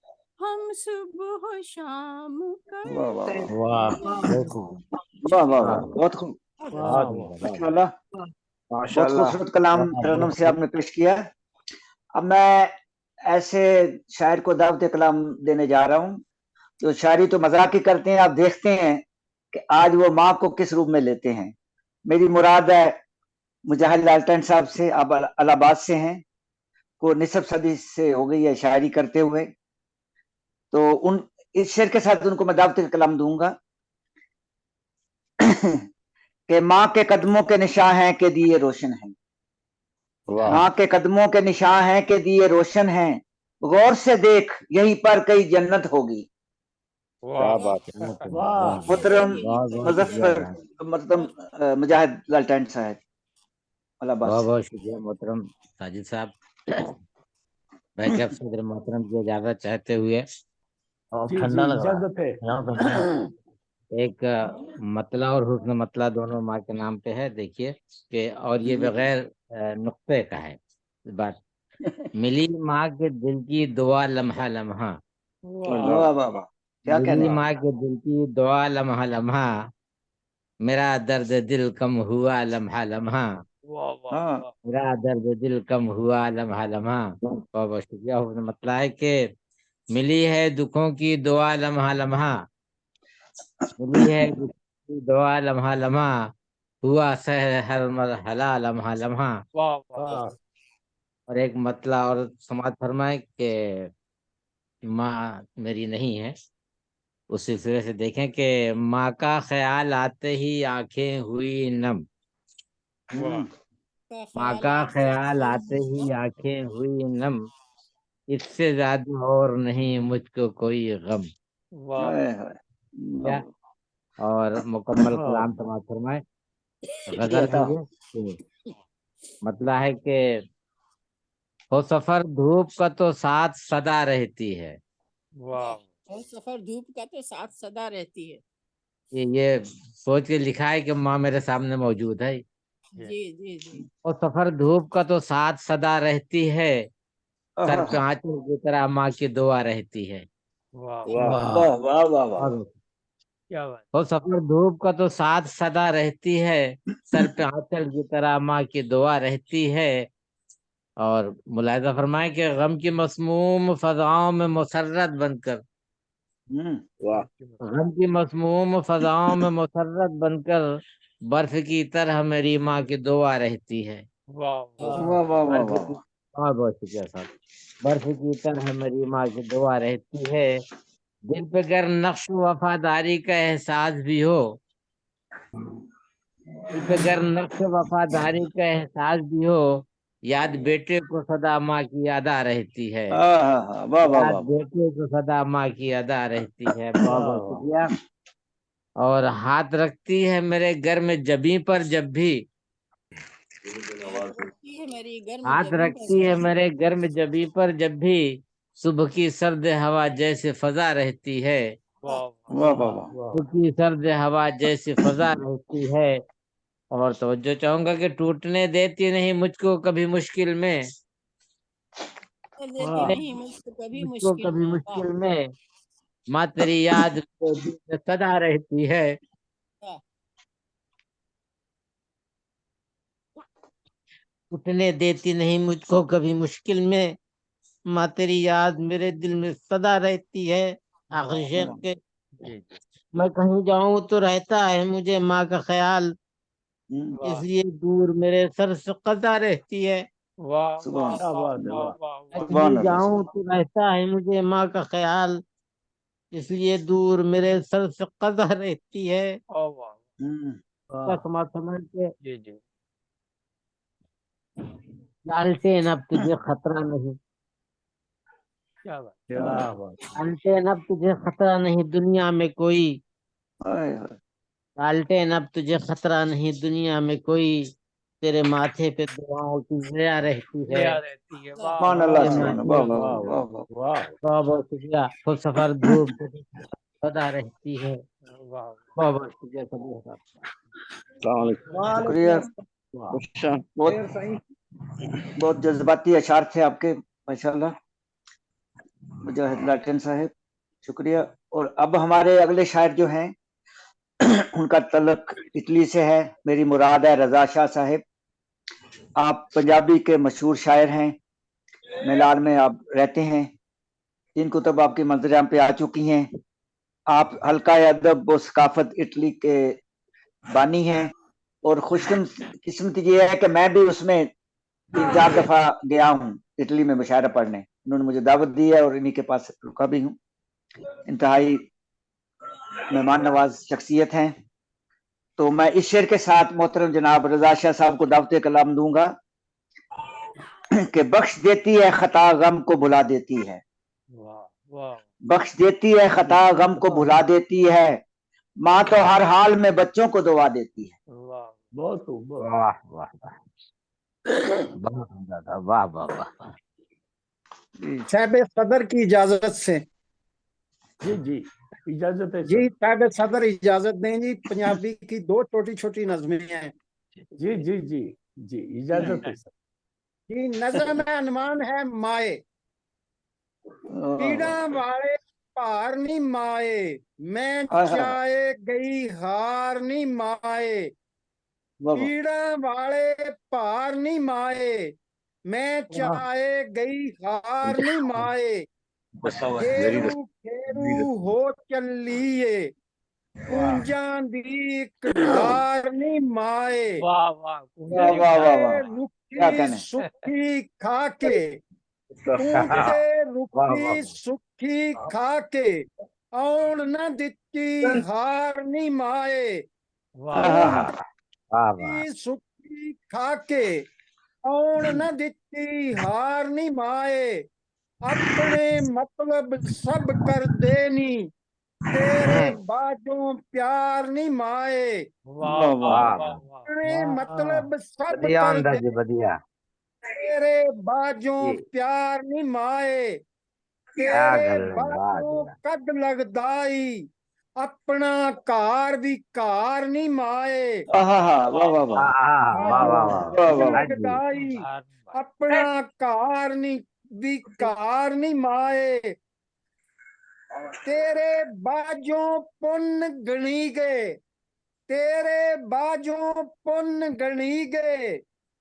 हम सुबह शाम वाह वाह करते वाह वाह हैं। बहुत खूब। वाह वाह वाह वाह, बहुत खूब। बहुत वाह उम्दा, वाह माशाल्लाह, बहुत माशाल्लाह। खूबसूरत कलाम वाह तरन्नुम बहुत से आपने पेश किया। अब मैं ऐसे शायर को दावत कलाम देने जा रहा हूँ जो शायरी तो मजाक ही करते हैं। आप देखते हैं कि आज वो माँ को किस रूप में लेते हैं। मेरी मुराद है मुजाहिद लालटेन साहब से, अब इलाहाबाद से हैं, को निसफ सदी से हो गई है शायरी करते हुए। तो उन इस शेर के साथ उनको मैं दावत कलाम दूंगा कि माँ के कदमों के निशान हैं कि दिए रोशन हैं। वाह माँ के कदमों के निशान हैं कि दिए रोशन हैं। गौर से देख यहीं पर कई जन्नत होगी। क्या बात है। बहुत उम्दा, वाह वाह मोहतरम बहुत बहुत शुक्रिया मुजफ्फर जान। मतलब मुजाहिद लालटेन साहब इलाहाबाद बहुत से। बहुत शुक्रिया मोहतरम साजिद साहब। मैं क्या सदर मोहतरम की इजाजत चाहते हुए, और जी ठंडा जी लग रहा इजाजत है। है यहाँ पे मैं एक मतला और हुस्न मतला दोनों माँ के नाम पे है। देखिए कि और ये बगैर नुक्ते का है बात। मिली माँ के दिल की दुआ लम्हा लम्हा, वाह वाह वाह वाह, क्या कहने मिली हैं। माँ के दिल की दुआ लम्हा लम्हा, मेरा दर्द दिल कम हुआ लम्हा लम्हा, हाँ मेरा दर्द दिल कम हुआ लम्हा लम्हा। बहुत बहुत शुक्रिया। हुस्न मतला है कि मिली है दुखों की दुआ लम्हा लम्हा, मिली है दुखों की दुआ लम्हा लम्हा, हुआ सहर हर मरहला लम्हा लम्हा। वाह और एक मतला और समाज फरमाए कि माँ मेरी नहीं है, उस सिलसिले से देखें कि माँ का ख्याल आते ही आंखें हुई नम, माँ का ख्याल आते ही आंखें हुई नम, इससे ज्यादा और नहीं मुझको कोई गम। हाय हाय, क्या और मुकम्मल वाह कलाम समाज फरमाए। जी गजल अता। है ये कि मतलब है कि हो सफर धूप का तो साथ सदा रहती है। और सफर धूप का तो साथ सदा रहती है। ये सोच के लिखा है कि माँ मेरे सामने मौजूद है। जी जी जी। और सफर धूप का तो साथ सदा रहती है, सर पे आहा, आंचल की तरह माँ की दुआ रहती है। वाह वाह वाह वाह वाह। और हो सफर धूप का तो साथ सदा रहती है, सर पे आंचल की तरह माँ की दुआ रहती है। और मुलाहिजा फरमाए कि गम की मसमूम फजाओं में मुसर्रत बनकर, वाह गम की मसमूम फजाओं में मुसर्रत बनकर, बर्फ की तरह मेरी माँ की दुआ रहती है। वाह वाह वाह बर्फ की, वाह। बहुत बहुत शुक्रिया साहब। बर्फ की तरह मेरी माँ की दुआ रहती है, दिल पे गर नक्श वफादारी का एहसास भी हो, दिल पे गर नक्श वफादारी का एहसास भी हो, याद बेटे को सदा माँ की अदा रहती है। आहा, वाह वाह याद वाह वाह। बेटे को सदा माँ की अदा रहती है। बहुत बहुत वाह शुक्रिया। और हाथ रखती है मेरे घर में जबी पर जब भी, हाथ रखती है मेरी गर्म हाथ जबीं पर रखती है जब भी, मेरे घर में जबी पर जब भी, सुबह की सर्द हवा जैसे फजा रहती है, वाह वाह वाह वाह। वाह सुबह की सर्द हवा जैसे फजा रहती है। और तवज्जो चाहूंगा कि टूटने देती नहीं मुझको कभी मुश्किल में, देती वाह नहीं मुझको कभी मुझको मुश्किल कभी में। वाह मुश्किल में, माँ तेरी याद तो दिल में सदा रहती है। वाह। टूटने देती नहीं मुझको कभी मुश्किल में, माँ तेरी याद मेरे दिल में सदा रहती है। आखिरी शेर के, मैं कहीं जाऊं तो रहता है मुझे माँ का ख्याल, इसलिए दूर मेरे सर से कदा रहती है। सुभान क्या बात है। वाह मैं सुभान कहीं अल्लाह जाऊं सुभान। तो रहता है मुझे माँ का ख्याल, इसलिए दूर मेरे सर से कदा रहती है। का वाह समाज समझ के लालटेन अब तुझे खतरा नहीं, क्या बात। क्या बात। लालटेन अब तुझे खतरा नहीं दुनिया में कोई, हाय हाय। लालटेन अब तुझे खतरा नहीं दुनिया में कोई, तेरे माथे पे दुआओं की दया रहती है। दया रहती है। वाह सुभान वाह अल्लाह, तेरे सुभान माथे अल्लाह, वाह वाह वाह वाह वाह। वाह। बहुत बहुत शुक्रिया। खुद सफर धूप सदा रहती है। वाह। बहुत बहुत शुक्रिया सभी का। शुक्रिया। वाह। बहुत बहुत जज्बाती अशार थे आपके, माशाल्लाह मुजाहिद लालटेन साहब, शुक्रिया। और अब हमारे अगले शायर जो हैं उनका तल्लुक इटली से है। मेरी मुराद है रजा शाह साहब। आप पंजाबी के मशहूर शायर हैं, मिलान में आप रहते हैं, 3 कुतुब आपकी मंजर पे आ चुकी हैं। आप हल्का अदब व सकाफत इटली के बानी हैं, और खुशकिस्मती ये है कि मैं भी उसमें 3-4 दफा गया हूँ इटली में मुशायरा पढ़ने। उन्होंने मुझे दावत दी है और इन्हीं के पास रुका भी हूँ। इंतहाई मेहमान नवाज शख्सियत हैं। तो मैं इस शेर के साथ मोहतरम जनाब रजा शाह साहब को दावत कलाम दूंगा कि बख्श देती है खता गम को भुला देती है, वाह वाह। बख्श देती है खता गम को भुला देती है, माँ तो हर हाल में बच्चों को दुआ देती है। वाह बहुत वाह वाह वाह, बहुत सुंदर था। वाह वाह वाह। साहब सदर की इजाजत से। जी जी इजाजत है जी सर। साहब सदर इजाजत दें जी, पंजाबी की 2 छोटी छोटी नज़में हैं। जी जी जी जी इजाजत है सर। जी नज़म अनमान है माए, पीड़ा वाले पार नी माए, मैं चाहे गई हार नी माए, पीड़ा वाले पार नी माए, मैं चाहे गई हार नी माए, खेरू खेरू हो चलिए, पूंजा दी इकदार नी माए, वाह वाह। वाह वाह वाह वाह, क्या रुखी कहने। सुखी खाके, तूते रुखी सुखी खाके, औण न दित्ती हार नी माए, रुखी सुखी खाके, औण न दित्ती हार नी माए, अपने मतलब सब कर देनी, तेरे बाजों प्यार नी माए, वाह वाह वाह। अपने मतलब सब बढ़िया कर अंदाज दे, है, बढ़िया। तेरे बाजों प्यार नी माए, क्या तेरे गल, वाह बाजों वाह। कद लगदाई, अपना कार भी कार नी माए, वाह वाह वाह वाह वाह वाह वाह वाह वाह। लगदाई, अपना कार नी भी कार नी माए, तेरे बाजों पुन गणी गए, तेरे बाजों पुन गणी गए,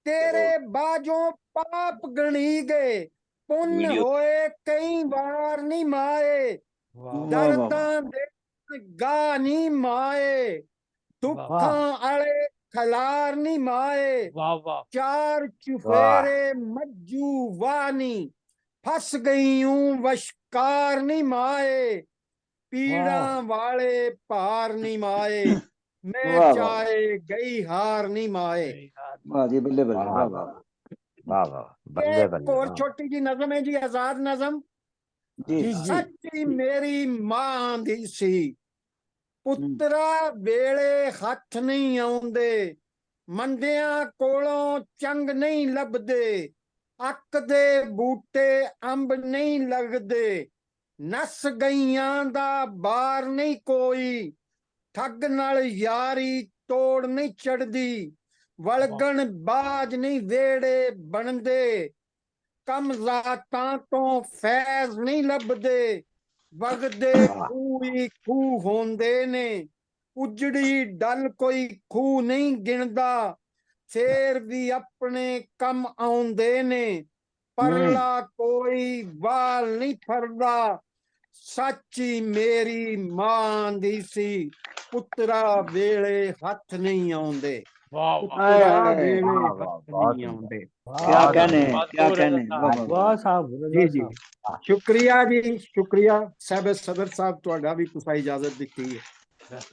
तेरे बाजों पाप गणी गए, पुन होए कई बार नी माए, दर्दां दे गा नी माए, दुखां आले खलार नी माए, वाह वाह। चार चुफेरे मज्जू वानी, फंस गई हूं वशकार नी माए, पीड़ा वाले पार नी माए, मैं चाहे गई हार नी माए। वाह जी, बल्ले बल्ले, वाह वाह वाह वाह, बल्ले बल्ले। और छोटी जी नज़म है जी, आजाद नज़म। जी सच्ची मेरी मां दी सी, पुत्रा वेले हथ नहीं आउंदे, मंडियां कोलों चंग नहीं लभदे, अक दे बूटे अंब नहीं लगदे, नस गईयां दा बार नहीं कोई, ठग नाल यारी तोड़ नहीं चढ़दी, वलगन बाज नहीं वेड़े बनदे, कम जातां तो फैज नहीं लभदे, वगदे खूही खूह होंदे ने, उजड़ी डल कोई खूह नहीं गिनदा, फेर भी अपने कम आउंदे ने, परला कोई वाल नहीं फरदा, सच्ची मेरी मां दी सी, पुत्रा वेले हथ नहीं आउंदे, पुत्रा वेले हथ नहीं आउंदे। क्या कहने, क्या कहने। वाह साहब, जी जी शुक्रिया जी, शुक्रिया साहब सदर साहब, तुहाडा भी तुसा इजाजत दिती है।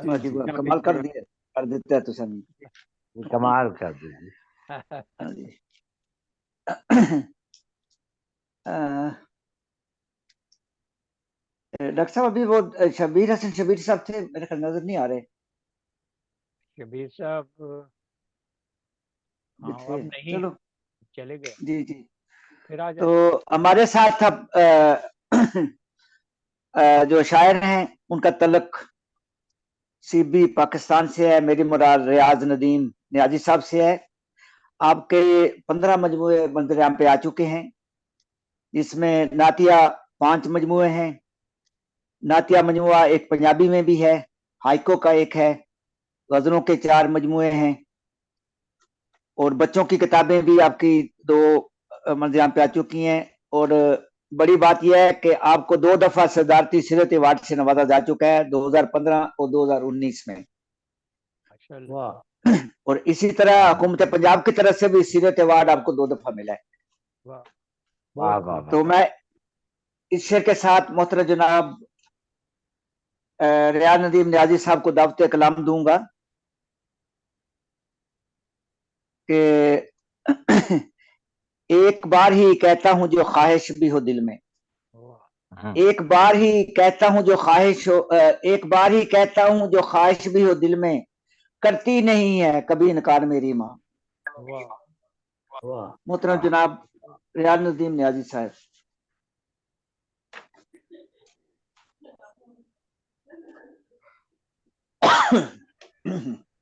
वाह जी वाह, कमाल कर दिया, कर देता है तुसा भी, कमाल कर दी। डॉक्टर साहब अभी वो शबीर हसन शबीर साहब थे, मेरे ख्याल नजर नहीं आ रहे। शबीर साहब भी हाँ, थे, अब नहीं, चलो चले गए। जी जी। फिर आ जाए। तो हमारे साथ अब जो शायर हैं उनका तल्लुक सीबी पाकिस्तान से है, मेरी मुराद रियाज नदीम नियाजी साहब से है। आपके 15 मजमूए मंजर आम पे आ चुके हैं, जिसमें नातिया 5 मजमूए हैं। नातिया मजमुआ एक पंजाबी में भी है, हाइको का एक है, गजलों के 4 मजमुए हैं, और बच्चों की किताबें भी आपकी 2 मंजिल आम पे आ चुकी हैं। और बड़ी बात यह है कि आपको 2 दफा सदारती सीरत अवार्ड से नवाजा जा चुका है, 2015 और 2019 में। वाह। और इसी तरह हुकूमत पंजाब की तरफ से भी सीरत अवार्ड आपको 2 दफा मिला है। वाह वाह वाह। तो मैं इस शेर के साथ मोहतरम जनाब रियाज नदीम नियाजी साहब को दावत कलाम दूंगा कि एक बार ही कहता हूं जो ख्वाहिश भी हो दिल में, एक बार ही कहता हूं जो ख्वाहिश हो, एक बार ही कहता हूं जो ख्वाहिश भी हो दिल में, करती नहीं है कभी इनकार मेरी माँ। मोहतरम जनाब रियाज नदीम नियाजी साहब।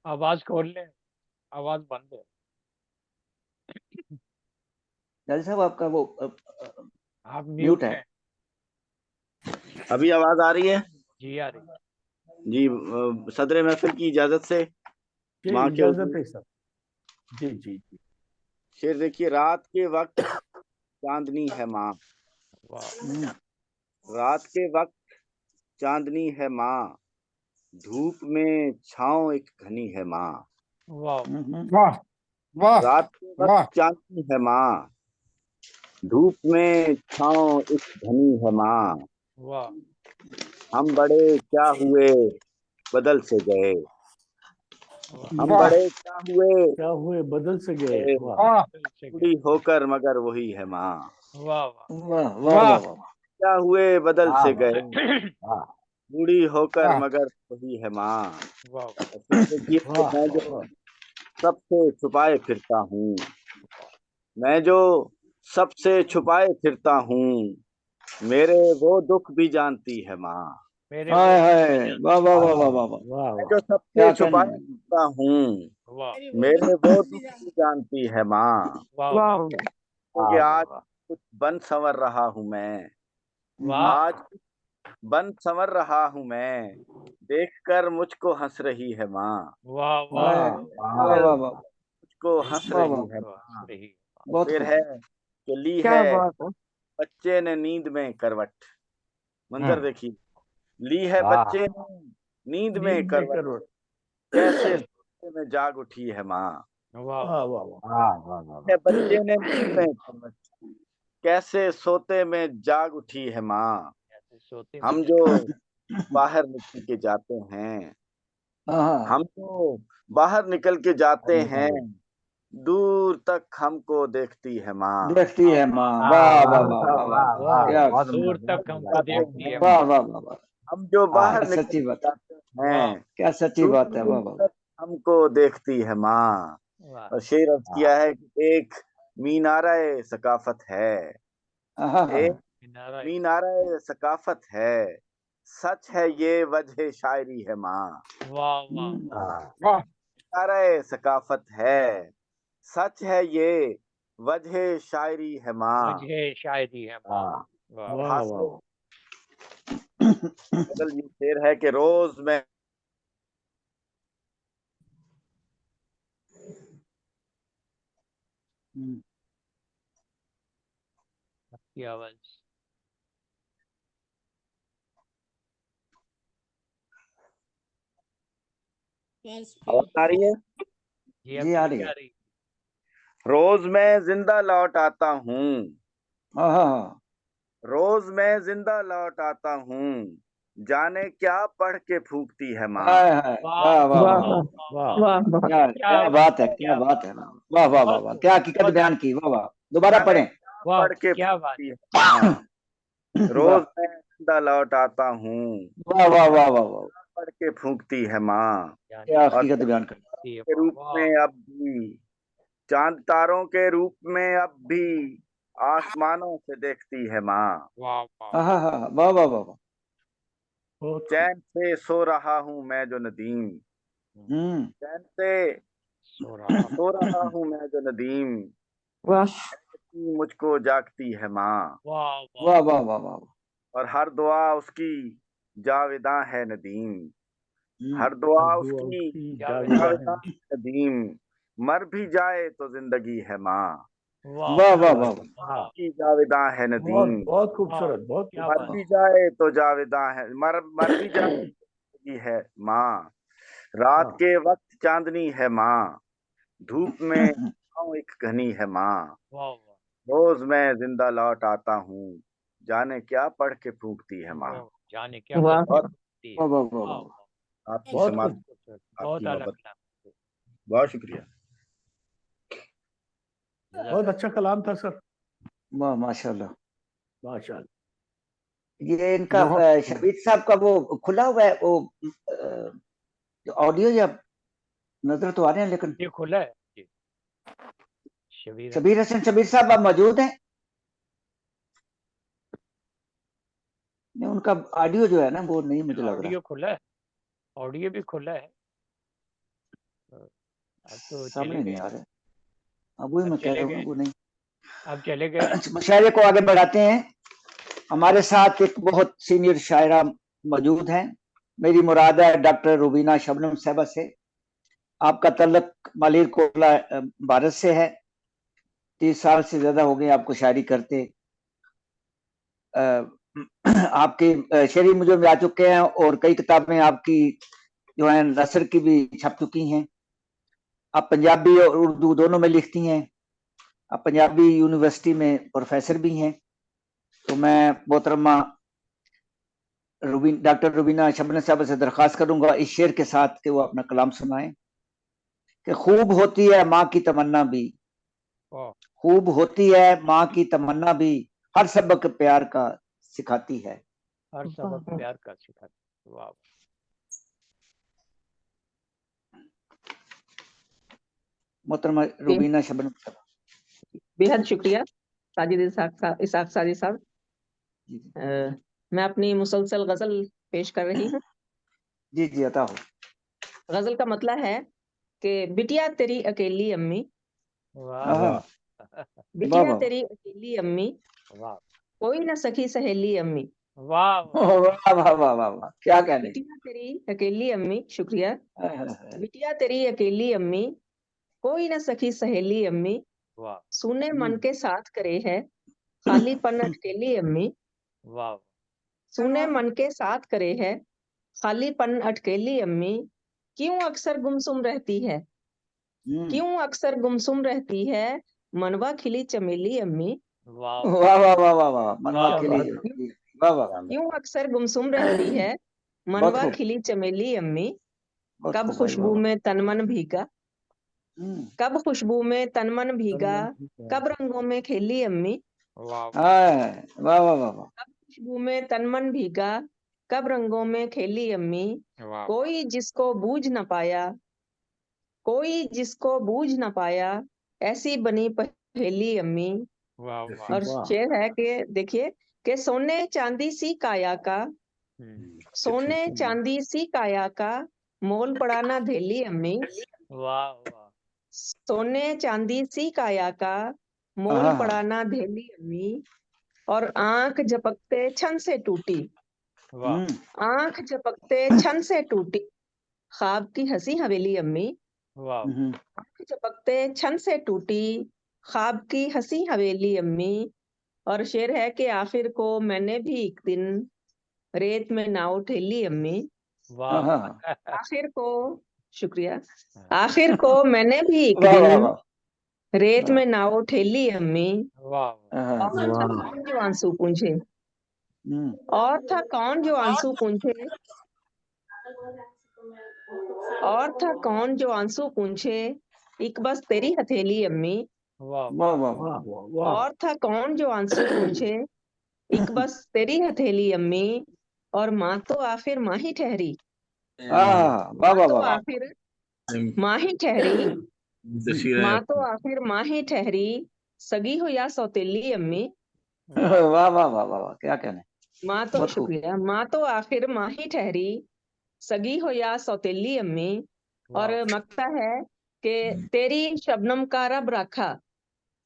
आवाज खोल ले, आवाज बंद है। नियाजी साहब आपका वो आप म्यूट है। अभी आवाज आ रही है? जी आ रही जी। सदर महफिल की इजाजत से माँ के इजाजत है सर। जी जी जी। शेर देखिए, रात के वक्त चांदनी है माँ, रात के वक्त चांदनी है माँ, धूप में छाँव एक घनी है माँ। वाह वाह। रात के वक्त चांदनी है माँ, धूप में छाँव एक घनी है माँ। वाह। हम बड़े क्या हुए बदल से गए, हम बड़े क्या हुए बदल से गए। वाह। बूढ़ी होकर मगर वही है माँ। वाह वाह वाह वाह। क्या हुए बदल से गए, बूढ़ी होकर मगर वही है माँ। देखिए, मैं जो सबसे छुपाए फिरता हूँ, मैं जो सबसे छुपाए फिरता हूँ, मेरे वो दुख भी जानती है माँ। हाय हाय वाह वाह वाह वाह वाह वाह। मैं जो सबसे छुपाए फिरता हूँ, मेरे वो दुख भी जानती है माँ। क्योंकि आज कुछ बन संवर रहा हूँ मैं, आज बन संवर रहा हूँ मैं, देखकर मुझको हंस रही है माँ। वाह वाह वाह वाह। मुझको हंस रही है माँ। फिर है कि ली क्या है बात है। बच्चे ने नींद में करवट, मंजर देखिए, ली है बच्चे ने नींद में करवट, कैसे सोते में जाग उठी है माँ। बच्चे ने नींद में करवट, कैसे सोते में जाग उठी है माँ। हम जो बाहर निकल के जाते हैं, हम जो बाहर निकल के जाते हैं, दूर तक हमको देखती है माँ। देखती है माँ। वाह वाह वाह वाह। क्या दूर तक हमको देखती है। वाह वाह वाह। हम जो बाहर निकल सच्ची बात जाते हैं, क्या सच्ची बात है। वाह वाह। हमको देखती है माँ। और शेर अर्ज किया है कि एक मीनारा-ए सकाफत है, एक मीनारा-ए सकाफत है, सच है ये वजह शायरी है माँ। वाह वाह। मीनारा-ए सकाफत है, सच है ये वजह शायरी है माँ। वजह शायरी है माँ। वाह वाह। बदल ये शेर है कि रोज मैं की आवाज आवाज आ रही है? जी आ रही है। रोज मैं जिंदा लौट आता हूँ, रोज मैं जिंदा लौट आता हूँ, जाने क्या पढ़ के फूकती है माँ। वाह वाह वाह। क्या बात है, क्या बात है। वाह वाह वाह वाह। क्या हकीकत बयान की। वाह वाह। दोबारा पढ़ें। पढ़ के क्या बात फूकती है माँ। रोज मैं जिंदा लौट आता हूँ। वाह वाह वाह वाह वाह, पढ़ के फूंकती है माँ। क्या और हकीकत बयान कर। के रूप में अब भी, चांद तारों के रूप में अब भी आसमानों से देखती है माँ। हाँ हाँ हाँ, वाह वाह वाह वाह। चैन से सो रहा हूँ मैं जो नदीम, चैन से सो रहा हूँ मैं जो नदीम, मुझको जागती है माँ। वाह वाह वाह वाह। और हर दुआ उसकी जावेदा है नदीम, हर दुआ उसकी जावेदा है नदीम। मर भी जाए तो जिंदगी है माँ। वाह वाह वाह वाह, की जावेदा है नदीम। बहुत खूबसूरत, बहुत मर भी जाए तो जावेदा है, मर भी जाए तो जिंदगी है माँ। रात के वक्त चांदनी है माँ, धूप में एक घनी है माँ। रोज मैं जिंदा लौट आता हूँ, जाने क्या पढ़ के फूंकती है माँ। जाने क्या वाह करती है। वाह वाह वाह वाह। आपकी बहुत समाप्त, बहुत आपकी अलग मोहब्बत, बहुत शुक्रिया। बहुत अच्छा कलाम था सर, वाह माशाल्लाह। माशाल्लाह। ये इनका बहुत शबीर साहब का वो खुला हुआ है वो ऑडियो, या नजर तो आ रहे हैं लेकिन। ये खुला है जी। शबीर हसन शबीर साहब आप मौजूद हैं? नहीं, उनका ऑडियो जो है ना वो नहीं मुझे लग रहा। ऑडियो खुला है, ऑडियो भी खुला है। अब तो सामने नहीं आ रहा। अब वही अब मैं कह चले रहा हूँ गए, वो नहीं। अब चले गए। मुशायरे को आगे बढ़ाते हैं। हमारे साथ एक बहुत सीनियर शायरा मौजूद हैं। मेरी मुराद है डॉक्टर रुबीना शबनम साहबा से। आपका तल्लक मालिर कोटला भारत से है। 30 साल से ज्यादा हो गए आपको शायरी करते। आपके शेरी मुझे में आ चुके हैं और कई किताबें आपकी जो है नसर की भी छप चुकी हैं। आप पंजाबी और उर्दू दोनों में लिखती हैं। आप पंजाबी यूनिवर्सिटी में प्रोफेसर भी हैं। तो मैं मोहतरमा डॉक्टर रुबीना शबनम साहब से दरख्वास्त करूंगा इस शेर के साथ कि वो अपना कलाम सुनाएं कि खूब होती है माँ की तमन्ना भी, खूब होती है माँ की तमन्ना भी, हर सबक प्यार का सिखाती है। हर सबक प्यार का सिखाती। वाह। मोहतरमा रुबीना शबनम साहब। बेहद शुक्रिया साजिद इसाक साजिद साहब। मैं अपनी मुसलसल गजल पेश कर रही हूँ। जी जी अता हो। गजल का मतलब है कि बिटिया तेरी अकेली अम्मी, बिटिया तेरी अकेली अम्मी, कोई न सखी सहेली अम्मी। वाह वाह वाह वाह वाह, क्या कहने। बिटिया तेरी अकेली अम्मी, शुक्रिया। बिटिया तेरी अकेली अम्मी, कोई न सखी सहेली अम्मी, सुने मन के साथ करे है खालीपन अटकेली अम्मी। वाह। सुने मन के साथ करे है खालीपन अटकेली अम्मी, क्यों अक्सर गुमसुम रहती है, क्यों अक्सर गुमसुम रहती है, मनवा खिली चमेली अम्मी। वाह वाह वाह वाह वाह, मनवा खिली, वाह वाह। क्यों अक्सर गुमसुम रहती है, मनवा खिली चमेली अम्मी। कब खुशबू में तनमन भीगा, कब खुशबू में तनमन भीगा, कब रंगों में खेली अम्मी। वाह वाह वाह वाह। कब खुशबू में तनमन भीगा, कब रंगों में खेली अम्मी। कोई जिसको बूझ न पाया, कोई जिसको बूझ न पाया, ऐसी बनी पहेली अम्मी। और शेर है कि देखिए कि सोने चांदी सी काया का, सोने चांदी सी काया का, मोल पड़ा ना धेली अम्मी। वाह वाह। सोने चांदी सी काया का, मोल पड़ा ना धेली अम्मी। और आंख झपकते छन से टूटी, आंख झपकते छन से टूटी, ख्वाब की हंसी हवेली अम्मी। आंख झपकते छन से टूटी, ख्वाब की हंसी हवेली अम्मी। और शेर है कि आखिर को मैंने भी एक दिन रेत में नाव ठेली अम्मी। आखिर को, शुक्रिया, आखिर को मैंने भी एक दिन रेत में नाव ठेली अम्मी। और था कौन जो आंसू पूंछे, और था कौन जो आंसू पूंछे, और था कौन जो आंसू पूंछे, एक बस तेरी हथेली अम्मी। और था कौन जो आंसू पूंछे, एक बस तेरी हथेली अम्मी, और माँ तो आखिर माँ ही ठहरी। वाह माँ वाह तो वाह आखिर माँ ही ठहरी, माँ वाह तो आखिर माँ ही ठहरी, सगी हो या सौतेली अम्मी। वाह वाह वाह वाह वाह, क्या कहने। माँ तो बहुत खूब। शुक्रिया, माँ तो आखिर माँ ही ठहरी, सगी हो या सौतेली अम्मी। और मकता है कि तेरी शबनम का रब रखा,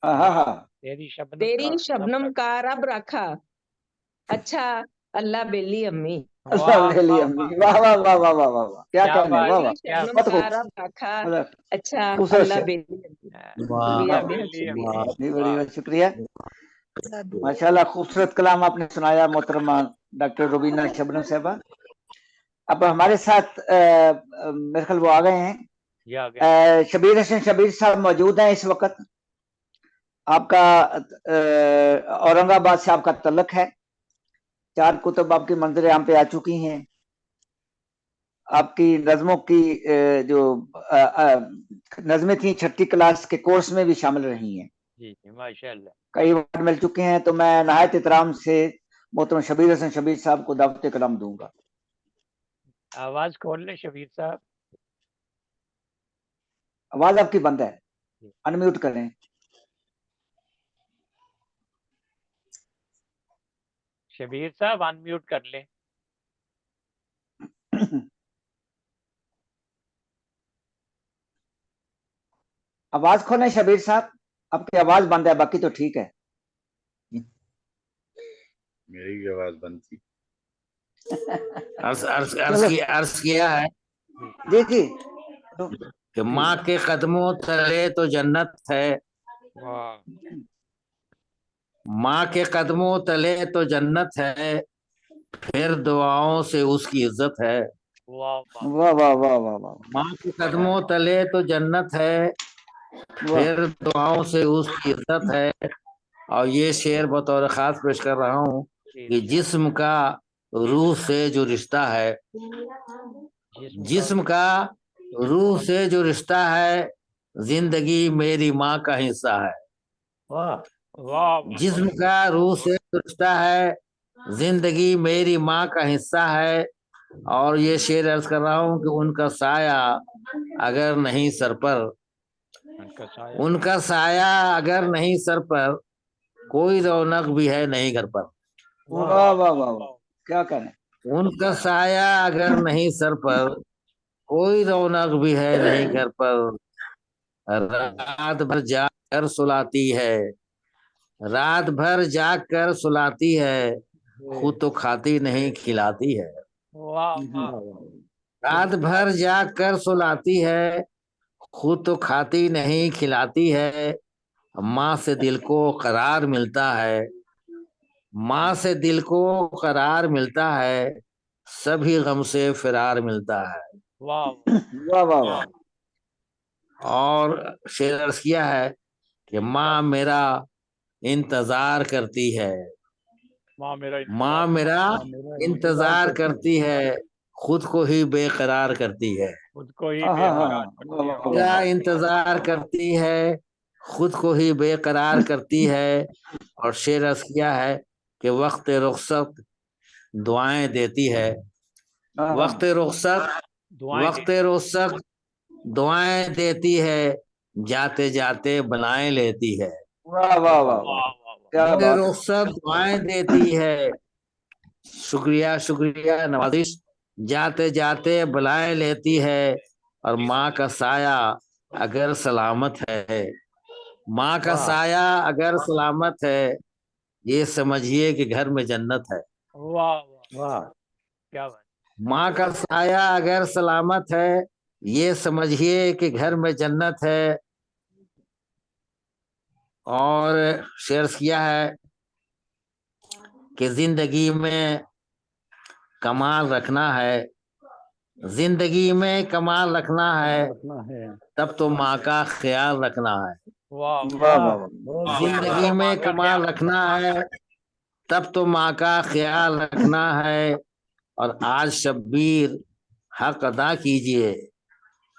तेरी तेरी शबनम का रब रखा, अच्छा अल्लाह बेली अम्मी। अल्लाह बेली अम्मी, वाह वाह वाह वाह वाह वाह वाह, क्या कहने, वाह वाह, तेरी शबनम बहुत का खूब। रब रखा, मतलब अच्छा खूबसूरत अल्लाह शेर। बेली अम्मी। वाह शुक्रिया, बेहद शुक्रिया। बड़ी बड़ी बड़ी शुक्रिया। माशाल्लाह खूबसूरत कलाम आपने सुनाया मोहतरमा डॉक्टर रुबीना शबनम साहबा। अब हमारे साथ मेरे ख्याल वो आ गए हैं, शबीर हसन शबीर साहब मौजूद हैं इस वक्त। आपका औरंगाबाद से आपका तल्लक है, 4 कुतुब आपकी मंजर आम पे आ चुकी हैं। आपकी नज़मों की जो नज़में थी 6ठी क्लास के कोर्स में भी शामिल रही हैं। जी जी माशाल्लाह। कई बार मिल चुके हैं, तो मैं नहायत एहतराम से मोहतरम शबीर हसन शबीर साहब को दावत कलाम दूंगा। आवाज खोल ले शबीर साहब। आवाज आपकी बंद है, अनम्यूट करें। शबीर साहब अनम्यूट कर ले। आवाज खोलें शबीर साहब, आपकी आवाज बंद है, बाकी तो ठीक है। मेरी आवाज बंद थी। अर्ज किया है जी जी कि माँ के कदमों तले तो जन्नत है, माँ के कदमों तले तो जन्नत है, फिर दुआओं से उसकी इज्जत है। वाह वाह वाह वाह वाह। माँ के कदमों तले तो जन्नत है, फिर दुआओं से उसकी इज्जत है। और ये शेर बतौर खास पेश कर रहा हूँ कि जिस्म का रूह से जो रिश्ता है, जिस्म का रूह से जो रिश्ता है, जिंदगी मेरी माँ का हिस्सा है। जिस्म का रूह से जो रिश्ता है, जिंदगी मेरी माँ का हिस्सा है। और ये शेर अर्ज कर रहा हूँ कि उनका साया अगर नहीं सर पर, उनका साया अगर नहीं सर पर, कोई रौनक भी है नहीं घर पर। वाह वाह वाह, क्या करें। उनका साया अगर नहीं सर पर, कोई रौनक भी है नहीं घर पर। रात भर जाग कर सुलाती है, रात भर जाग कर सुलाती है, खुद तो खाती नहीं खिलाती है। रात भर जाग कर सुलाती है, खुद तो खाती नहीं खिलाती है। माँ से दिल को करार मिलता है, माँ से दिल को करार मिलता है, सभी गम से फिरार मिलता है। वाह वाह वाह। और शेर अर्ज किया है कि माँ मेरा इंतजार करती है, माँ मेरा इंतजार करती है, खुद को ही बेकरार करती है। खुद को ही मेरा इंतजार करती है, खुद को ही बेकरार करती है। और शेर अर्ज किया है कि वक्त रुखसत दुआएं देती है, वक्त रुखसत दुआएं देती है, जाते जाते बनाए लेती है। वाह वाह वाह वाह, क्या बात। रुखसत दुआएं देती है, शुक्रिया शुक्रिया नवाजिश, जाते जाते बुलाए लेती है। और माँ का साया अगर सलामत है, माँ का साया अगर सलामत है, ये समझिए कि घर में जन्नत है। वाह वाह क्या बात। माँ का साया अगर सलामत है, ये समझिए कि घर में जन्नत है। और शेर किया है कि जिंदगी में कमाल रखना है, जिंदगी में कमाल रखना है, तब तो माँ का ख्याल रखना है। जिंदगी में कमाल रखना है, तब तो माँ का ख्याल रखना है। और आज शब्बीर हक अदा कीजिए,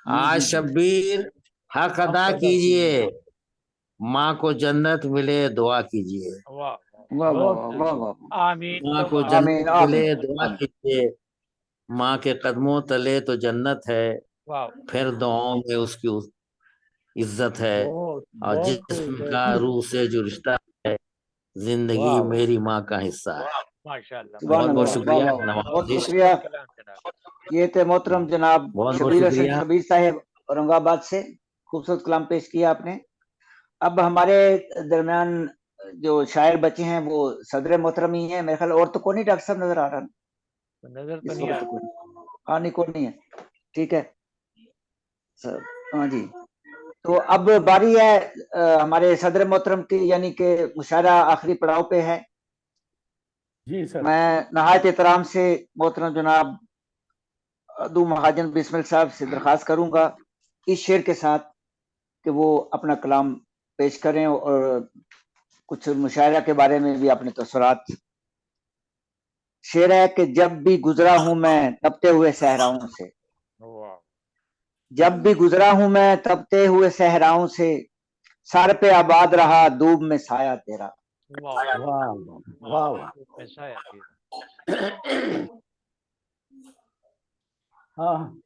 आज शब्बीर हक अदा कीजिए, माँ को जन्नत मिले दुआ कीजिए। वाह वाह वाह वाह। आमीन माँ को आमीन जन्नत मिले आमीन दुआ आमीन। कीजिए, माँ के कदमों तले तो जन्नत है, वाह फिर दुआओं में उसकी इज्जत है। बहुत और बहुत जिस्म खूब, का रूह से जो रिश्ता है, जिंदगी वाह वाह मेरी माँ का हिस्सा है। माशाल्लाह सुभान बहुत बहुत अल्लाह, वाह शुक्रिया वाह वाह, बहुत नवाज़िश। शुक्रिया। कलाम जनाब। ये थे मोहतरम जनाब बहुत बहुत शबीर हसन शुक्रिया। शबीर साहब औरंगाबाद से, खूबसूरत कलाम पेश किया आपने। अब हमारे दरमियान जो शायर बचे हैं वो सदर मोहतरम ही है मेरे ख्याल, और तो कौन नहीं डॉक्टर साहब नजर आ रहा नजर तो इस नहीं आ वक्त? कोई हाँ नहीं, कौन नहीं है, ठीक है सर। हाँ जी, तो अब बारी है हमारे सदर मोहतरम की, यानी कि मुशायरा आखिरी पड़ाव पे है। जी सर। मैं नहायत एहतराम से मोहतरम जनाब अदू महाजन बिस्मिल साहब से दरख्वास्त करूंगा इस शेर के साथ कि वो अपना कलाम पेश करें और कुछ मुशायरा के बारे में भी अपने तसरात। शेर है कि जब भी गुजरा हूं मैं तपते हुए सहराओं से, वाह जब भी गुजरा हूं मैं तपते हुए सहराओं से, सर पे आबाद रहा दूब में साया तेरा। वाह वाह वाह वाह। ऐसा है। हाँ,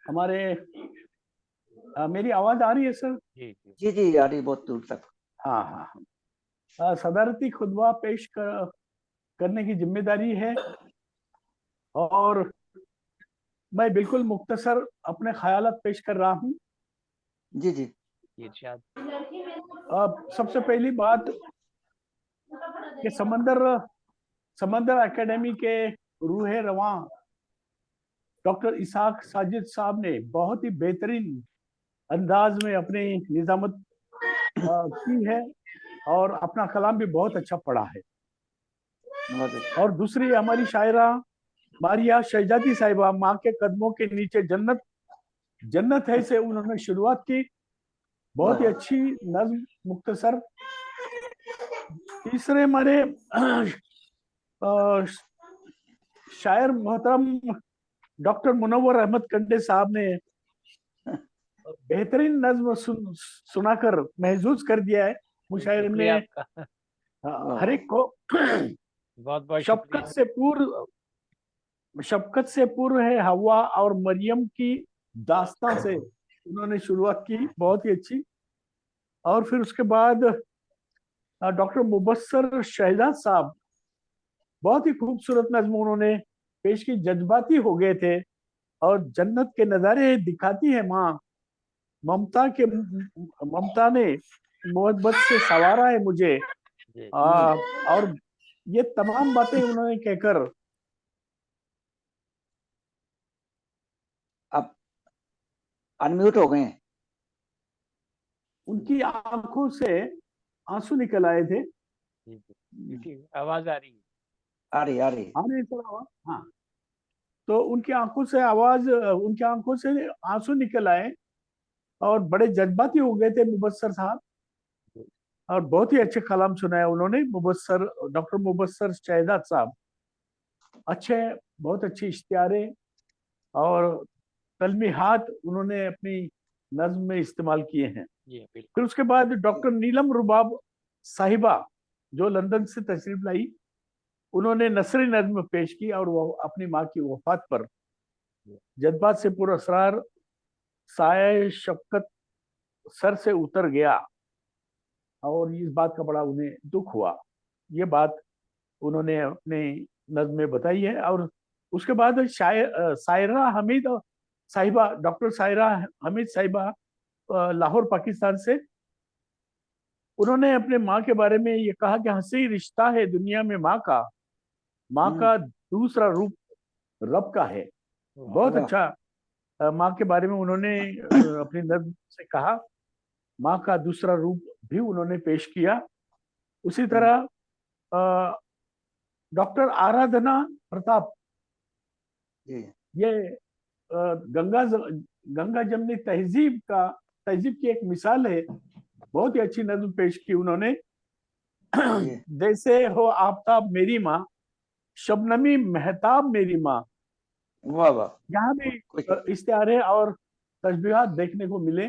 हमारे मेरी आवाज आ रही है सर? जी जी जी जी आ रही बहुत दूर तक। हाँ हाँ, सदारती खुतबा पेश करने की जिम्मेदारी है और मैं बिल्कुल मुख्तसर अपने ख्यालात पेश कर रहा हूँ। जी जी इरशाद। अब सबसे पहली बात कि समंदर एकेडमी के रूहे रवां डॉक्टर इसाक साजिद साहब ने बहुत ही बेहतरीन अंदाज में अपनी निजामत की है और अपना कलाम भी बहुत अच्छा पढ़ा है। और दूसरी हमारी शायरा मारिया शहजादी साहिबा, माँ के कदमों के नीचे जन्नत जन्नत है से उन्होंने शुरुआत की, बहुत ही अच्छी नज्म मुख्तसर। तीसरे हमारे शायर मोहतरम डॉक्टर मुनव्वर अहमद कंडे साहब ने बेहतरीन नज्म सुनाकर महजूज कर दिया है मुशायरे में हर एक को। बहुत बहुत शफकत से पूर्व है हवा और मरियम की दास्तां से उन्होंने शुरुआत की, बहुत ही अच्छी। और फिर उसके बाद डॉक्टर मुबस्सर शहजाद साहब, बहुत ही खूबसूरत नज्म उन्होंने पेश की, जज्बाती हो गए थे। और जन्नत के नजारे दिखाती है माँ, ममता ने मोहब्बत से सवारा है मुझे। और ये तमाम बातें उन्होंने कहकर अब अनम्यूट हो गए हैं। उनकी आंखों से आंसू निकल आए थे। आवाज आ रही है? आ रही आ रही सर आवाज? हाँ, तो उनकी आंखों से आंसू निकल आए और बड़े जज्बाती हो गए थे मुबस्सर साहब। और बहुत ही अच्छे कलाम सुनाया उन्होंने डॉक्टर मुबस्सर शहजाद साहब। बहुत अच्छी इश्तियारे और तलमीहात उन्होंने अपनी नज्म में इस्तेमाल किए हैं। फिर उसके बाद डॉक्टर नीलम रुबाब साहिबा जो लंदन से तशरीफ लाई, उन्होंने नसरी नज्म पेश की और वो अपनी माँ की वफात पर जज्बात से पुरअसरार साये शफकत सर से उतर गया और इस बात का बड़ा उन्हें दुख हुआ। ये बात उन्होंने अपने नज्म में बताई है। और उसके बाद सायरा हमीद साहिबा, डॉक्टर सायरा हमीद साहिबा लाहौर पाकिस्तान से, उन्होंने अपने माँ के बारे में ये कहा कि हंसी रिश्ता है दुनिया में माँ का दूसरा रूप रब का है। बहुत अच्छा माँ के बारे में उन्होंने अपनी नज्म से कहा, माँ का दूसरा रूप भी उन्होंने पेश किया। उसी तरह डॉक्टर आराधना प्रताप, ये गंगा जमनी तहजीब की एक मिसाल है। बहुत ही अच्छी नज्म पेश की उन्होंने। जैसे हो आफताब मेरी माँ, शबनमी महताब मेरी माँ। वाह वाह, यहाँ भी इस्तिआरे और तशबीहात देखने को मिले।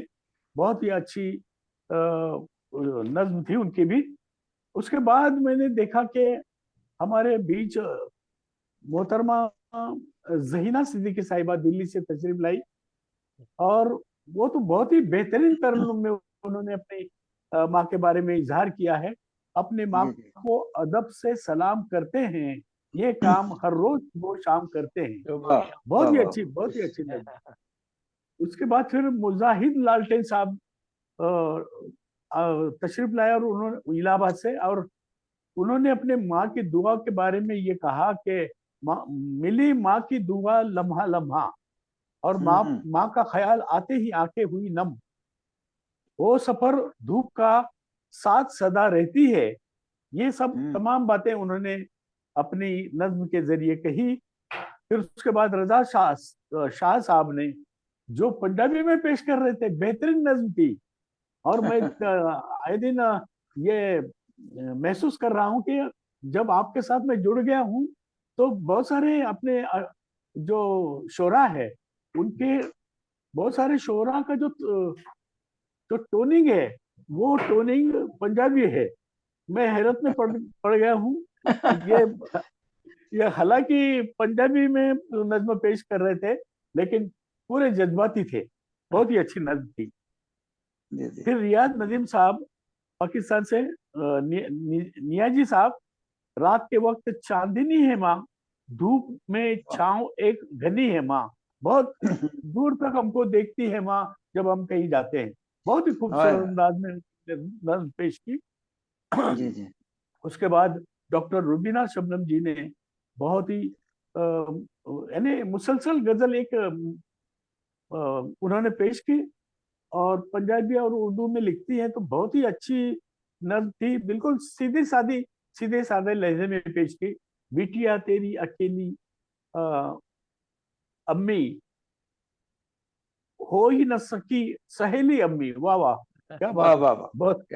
बहुत ही अच्छी नज्म थी उनकी भी। उसके बाद मैंने देखा कि हमारे बीच मोहतरमा जहीना सिद्दीकी साहिबा दिल्ली से तशरीफ लाई, और वो तो बहुत ही बेहतरीन तरन्नुम में उन्होंने अपनी माँ के बारे में इजहार किया है। अपने माँ को अदब से सलाम करते हैं, ये काम हर रोज वो शाम करते हैं। बहुत ही अच्छी लगी। उसके बाद फिर मुजाहिद लालटेन साहब तशरीफ लाए, और उन्होंने इलाहाबाद से, और उन्होंने अपने माँ की दुआ के बारे में ये कहा कि मिली माँ की दुआ लम्हा लम्हा, और माँ का ख्याल आते ही आंखें हुई नम, वो सफर धूप का साथ सदा रहती है। ये सब तमाम बातें उन्होंने अपनी नज्म के जरिए कही। फिर उसके बाद रजा शाह साहब ने, जो पंजाबी में पेश कर रहे थे, बेहतरीन नज्म थी। और मैं आए दिन ये महसूस कर रहा हूँ कि जब आपके साथ मैं जुड़ गया हूँ तो बहुत सारे अपने जो शोरा है, उनके बहुत सारे शोरा का जो टोनिंग है, वो टोनिंग पंजाबी है। मैं हैरत में पड़ गया हूँ। ये हालांकि पंजाबी में नज्म पेश कर रहे थे, लेकिन पूरे जज्बाती थे। बहुत ही अच्छी नज्म थी। फिर रियाज नदीम साहब पाकिस्तान से, नियाजी साहब, रात के वक्त चांदनी है माँ, धूप में छांव एक घनी है माँ, बहुत दूर तक हमको देखती है माँ जब हम कहीं जाते हैं। बहुत ही खूबसूरत अंदाज में नज्म पेश की। उसके बाद डॉक्टर रुबीना शबनम जी ने बहुत ही यानी मुसलसल गजल एक उन्होंने पेश की, और पंजाबी और उर्दू में लिखती है, तो बहुत ही अच्छी नज्म थी। बिल्कुल सीधे सादे लहजे में पेश की। बिटिया तेरी अकेली अम्मी हो ही न सकी सहेली अम्मी। वाह वाह, क्या बात, बहुत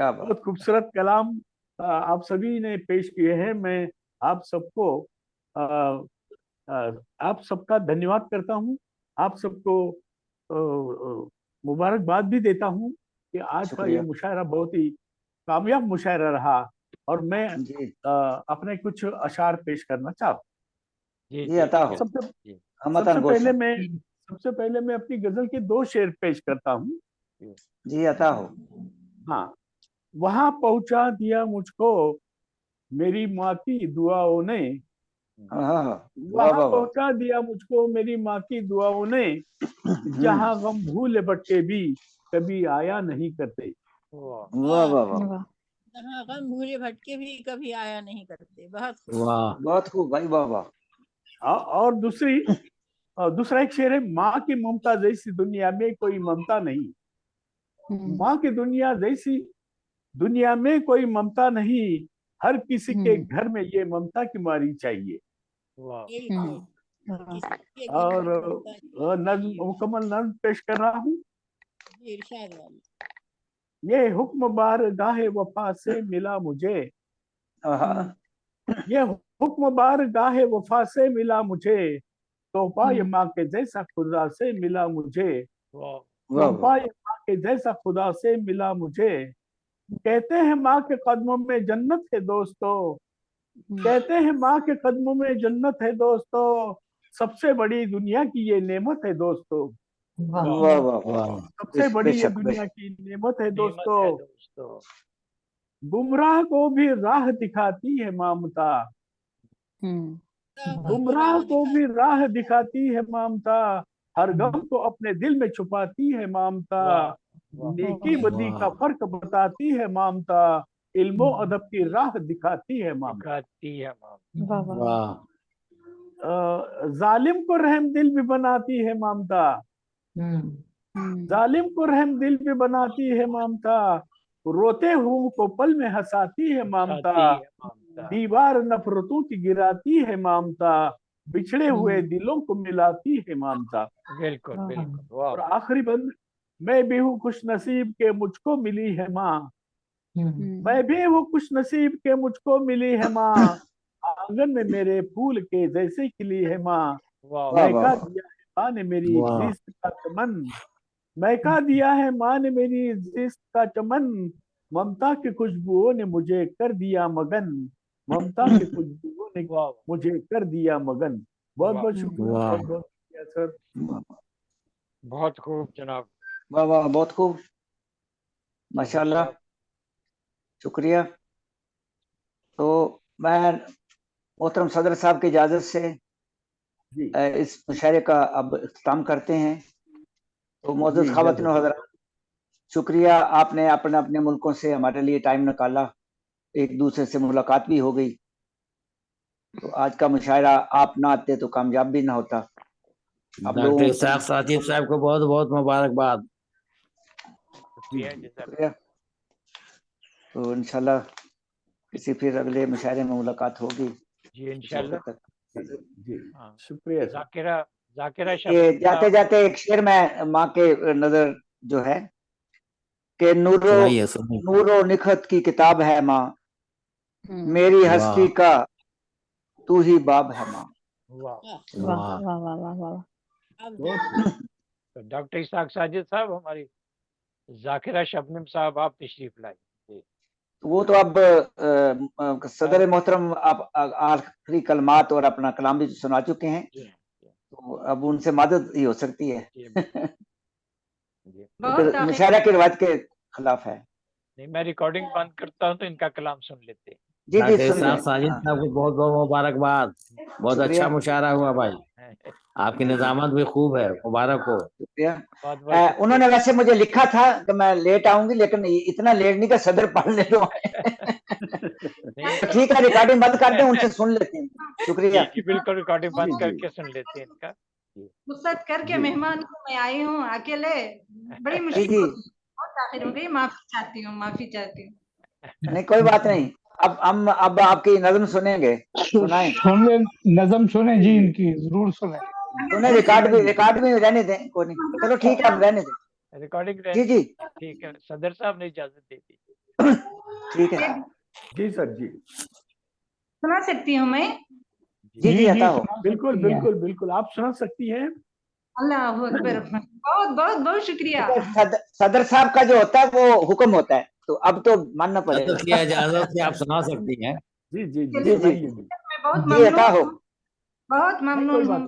खूबसूरत कलाम आप सभी ने पेश किए हैं। मैं आप सबको आप सबका धन्यवाद करता हूँ। आप सबको मुबारकबाद भी देता हूँ कि आज का ये मुशायरा बहुत ही कामयाब मुशायरा रहा, और मैं अपने कुछ अशार पेश करना चाहता हूँ। सबसे पहले मैं अपनी गजल के 2 शेर पेश करता हूँ। जी अता हो। हाँ। वहां पहुंचा दिया मुझको मेरी माँ की दुआओं ने, वहां पहुंचा दिया मुझको मेरी माँ की दुआओं ने, जहां गम भूले भटके भी कभी आया नहीं करते। वाह वाह वाह, जहाँ गम भूले भटके भी कभी आया नहीं करते। बहुत खूब भाई, वाह वाह। और दूसरा एक शेर है, माँ की ममता जैसी दुनिया में कोई ममता नहीं, माँ की दुनिया में कोई ममता नहीं, हर किसी के घर में ये ममता की मारी चाहिए। और मुकम्मल नज्म पेश कर रहा हूँ। ये हुक्म बारगाहे वफा से मिला मुझे, ये हुक्म बारगाहे वफा से मिला मुझे, तोहफा ये माँ के जैसा खुदा से मिला मुझे, तोहफा ये माँ के जैसा खुदा से मिला मुझे। कहते हैं माँ के कदमों में जन्नत है दोस्तों, कहते हैं माँ के कदमों में जन्नत है दोस्तों, सबसे बड़ी दुनिया की ये नेमत है दोस्तों। वाह वाह वाह, सबसे बड़ी ये दुनिया की नेमत है दोस्तों। गुमराह को भी राह दिखाती है ममता, गुमराह को भी राह दिखाती है ममता, हर गम को अपने दिल में छुपाती है ममता, नेकी बदी का फर्क बताती है ममता, इल्मो अदब की राह दिखाती है ममता। जालिम को रहम दिल भी बनाती है ममता, जालिम को रहम दिल भी बनाती है ममता, रोते हुए को पल में हंसाती है ममता, दीवार नफरतों की गिराती है ममता, बिछड़े हुए दिलों को मिलाती है ममता। बिल्कुल बिल्कुल। और आखिरी बंद, मैं भी हूँ खुश नसीब के मुझको मिली है माँ, मैं भी हूँ खुश नसीब के मुझको मिली है माँ, आंगन में मेरे फूल के जैसे खिली है माँ, महका दिया है माँ ने मेरी जिस्म का चमन, महका दिया है माँ ने मेरी जिस्म का चमन, ममता की खुशबुओं ने मुझे कर दिया मगन, ममता की खुशबुओं ने मुझे कर दिया मगन। बहुत बहुत शुक्रिया, बहुत बहुत शुक्रिया सर। बहुत खूब जनाब। वाह वाह, बहुत खूब, माशाल्लाह, शुक्रिया। तो मैं मोहतरम सदर साहब की इजाजत से इस मुशायरे का अब इख्तिताम करते हैं। तो मोअज़्ज़ज़ ख़वातीन और हज़रात, शुक्रिया, आपने अपने अपने मुल्कों से हमारे लिए टाइम निकाला, एक दूसरे से मुलाकात भी हो गई। तो आज का मुशायरा आप ना आते तो कामयाब भी ना होता। आप लोगों डॉक्टर इसाक साजिद साहब को बहुत बहुत मुबारकबाद। शुक्रिया। तो इंशाल्लाह किसी फिर अगले मुशायरे में मुलाकात होगी जी इंशाल्लाह। जी शुक्रिया। जाकिरा जाते जाते एक शेर में माँ के नजर जो है कि नूरो निखत की किताब है माँ, मेरी हस्ती का तू ही बाब है माँ। तो डॉक्टर इसाक साजिद साहब, हमारी जाकिरा शबनम साहब, आप तशरीफ लाए। वो तो अब सदर मोहतरम आप आखिरी कलमात और अपना कलाम भी सुना चुके हैं, तो अब उनसे मदद ही हो सकती है। तो मुशायरा की रिवायत के खिलाफ है। नहीं, मैं रिकॉर्डिंग बंद करता हूँ तो इनका कलाम सुन लेते हैं। जी जी, डॉक्टर इसाक साजिद साहब को बहुत बहुत मुबारकबाद। बहुत अच्छा मुशायरा हुआ भाई, आपकी निजामत भी खूब है, मुबारक हो। शुक्रिया। उन्होंने वैसे मुझे लिखा था कि मैं लेट आऊंगी, लेकिन इतना लेट नहीं, का सदर पढ़ ले लो। ठीक है, रिकॉर्डिंग बंद कर दें, उनसे सुन लेते हैं। शुक्रिया। जी बिल्कुल, रिकॉर्डिंग बंद करके सुन लेते हैं इनका। रुखसत करके मेहमान को मैं आई हूँ अकेले, बड़ी मुश्किल बहुत आखिर हो गई, माफी चाहती हूँ, माफी चाहती हूँ। नहीं कोई बात नहीं, अब आपकी नज़म सुनेंगे, सुनाएं। सुने नज़म सुने जी, इनकी जरूर सुने। सुने, रिकॉर्ड भी रहने दें, कोई नहीं, चलो ठीक है, अब रहने दें रिकॉर्डिंग। जी जी ठीक है, सदर साहब ने इजाजत दे दी। ठीक है जी सर जी। सुना सकती हूँ मैं? जी आता हो। बिल्कुल बिल्कुल बिल्कुल, आप सुना सकती हैं। अल्लाह अकबर, बहुत बहुत बहुत शुक्रिया। सदर साहब का जो होता है वो हुक्म होता है, तो अब तो मानना पड़ेगा। इजाजत से आप सुना सकती हैं। जी जी जी जी जी मैं बहुत ममनून हूँ, बहुत ममनून हूँ।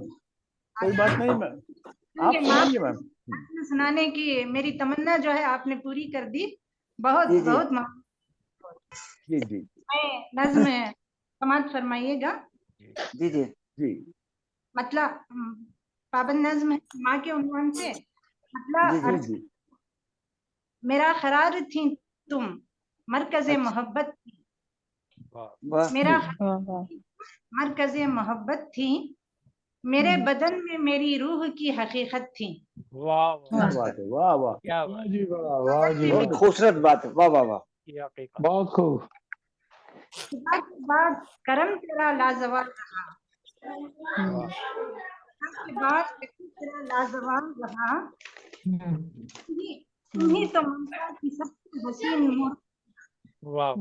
कोई बात नहीं मैम, आप सुनाइए मैम। सुनाने की मेरी तमन्ना जो है आपने पूरी कर दी, बहुत बहुत ममनून। जी जी मैं नज़्म समाप्त फरमाइएगा। जी जी जी। मतलब पाबंद नज़्म है माँ के उन्वान से। मतलब मेरा क़रार थी तुम, मरकज़े मोहब्बत थी, मेरा मरकज़े मोहब्बत थी, मेरे बदन में मेरी रूह की हकीकत थी। वाह क्या बात है, वाह वाह, क्या बात जी, वाह जी, बहुत खूबसूरत बात है, वाह वाह वाह, बहुत खूब। बाद करम तेरा लाजवाब रहा, के बाद तेरा लाजवाब रहा, तुम्ही तो ममता की सबसे हसीन मोहर। वाह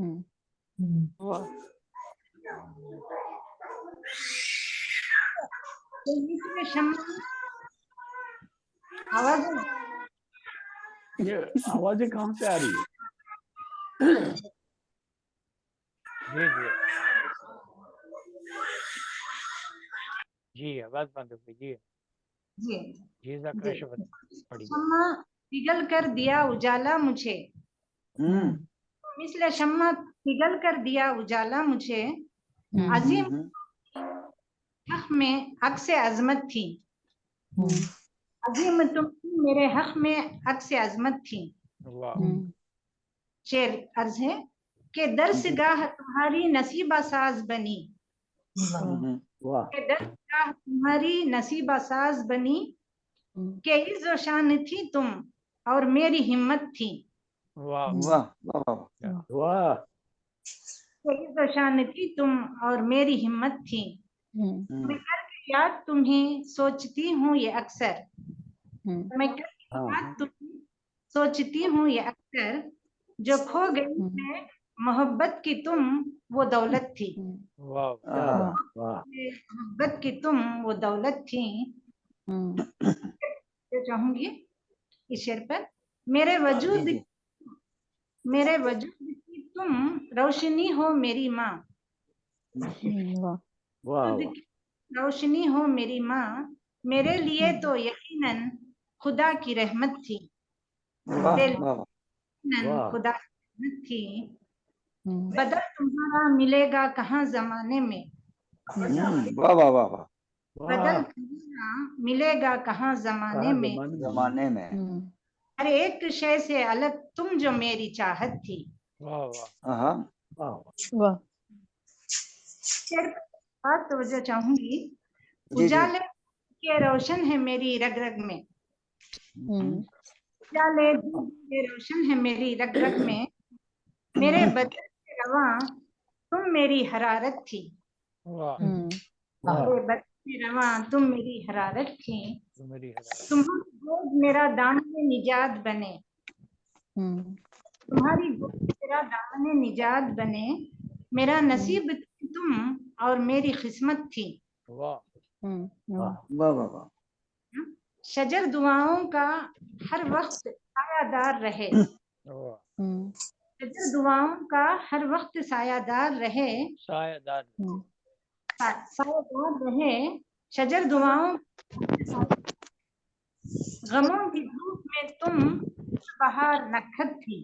ये आवाजें कहाँ से आ रही है? जी जी जी, आवाज बंद हो गई। जी जी जाकिरा शब्द पढ़िए। शम्मा पिघल कर दिया उजाला मुझे, मिसले शम्मा पिघल कर दिया उजाला मुझे, अजीम हक में अक्स अजमत थी, अजीम तुम मेरे हक में अक्स अजमत थी। शेर अर्ज है कि दर्सगाह तुम्हारी नसीबा साज बनी, के दर्सगाह तुम्हारी नसीबा साज बनी, के इज़्ज़ो शान थी तुम और मेरी हिम्मत थी। वाह वाह वाह वाह, के इज़्ज़ो शान थी तुम और मेरी हिम्मत थी। मैं करके याद तुम्हें सोचती हूँ ये अक्सर, मैं करके याद तुम्हें सोचती हूँ ये अक्सर, जो खो गई है मोहब्बत की तुम वो दौलत थी। मोहब्बत की तुम वो दौलत थी। चाहूंगी इस शेर पर, मेरे वजूद मेरे वजूद की तुम रोशनी हो मेरी माँ। रोशनी हो मेरी माँ, मेरे लिए तो यकीनन खुदा की रहमत थी। खुदा की रहमत थी। बदल तुम्हारा मिलेगा कहाँ जमाने में। वाह वाह वाह वाह। बदल तुम्हारा मिलेगा कहाँ जमाने में। हर एक शय से अलग तुम जो मेरी चाहत थी। बात तवज्जो चाहूंगी। उजाले के रोशन है मेरी रग रग में। उजाले के रोशन है मेरी रग रग में। मेरे बदन से रवां तुम मेरी हरारत थी। मेरे बदन से रवां तुम मेरी हरारत थी। तुम्हारी गोद मेरा दामन निजात बने। तुम्हारी गोद मेरा दामन निजात बने। मेरा नसीब तुम और मेरी किस्मत थी। शजर दुआओं का हर वक्त सायादार रहे। शजर दुआओं का हर वक्त सायादार रहे। सायादार रहे। शजर दुआओं, गमों की धूप में तुम बहार नखत थी।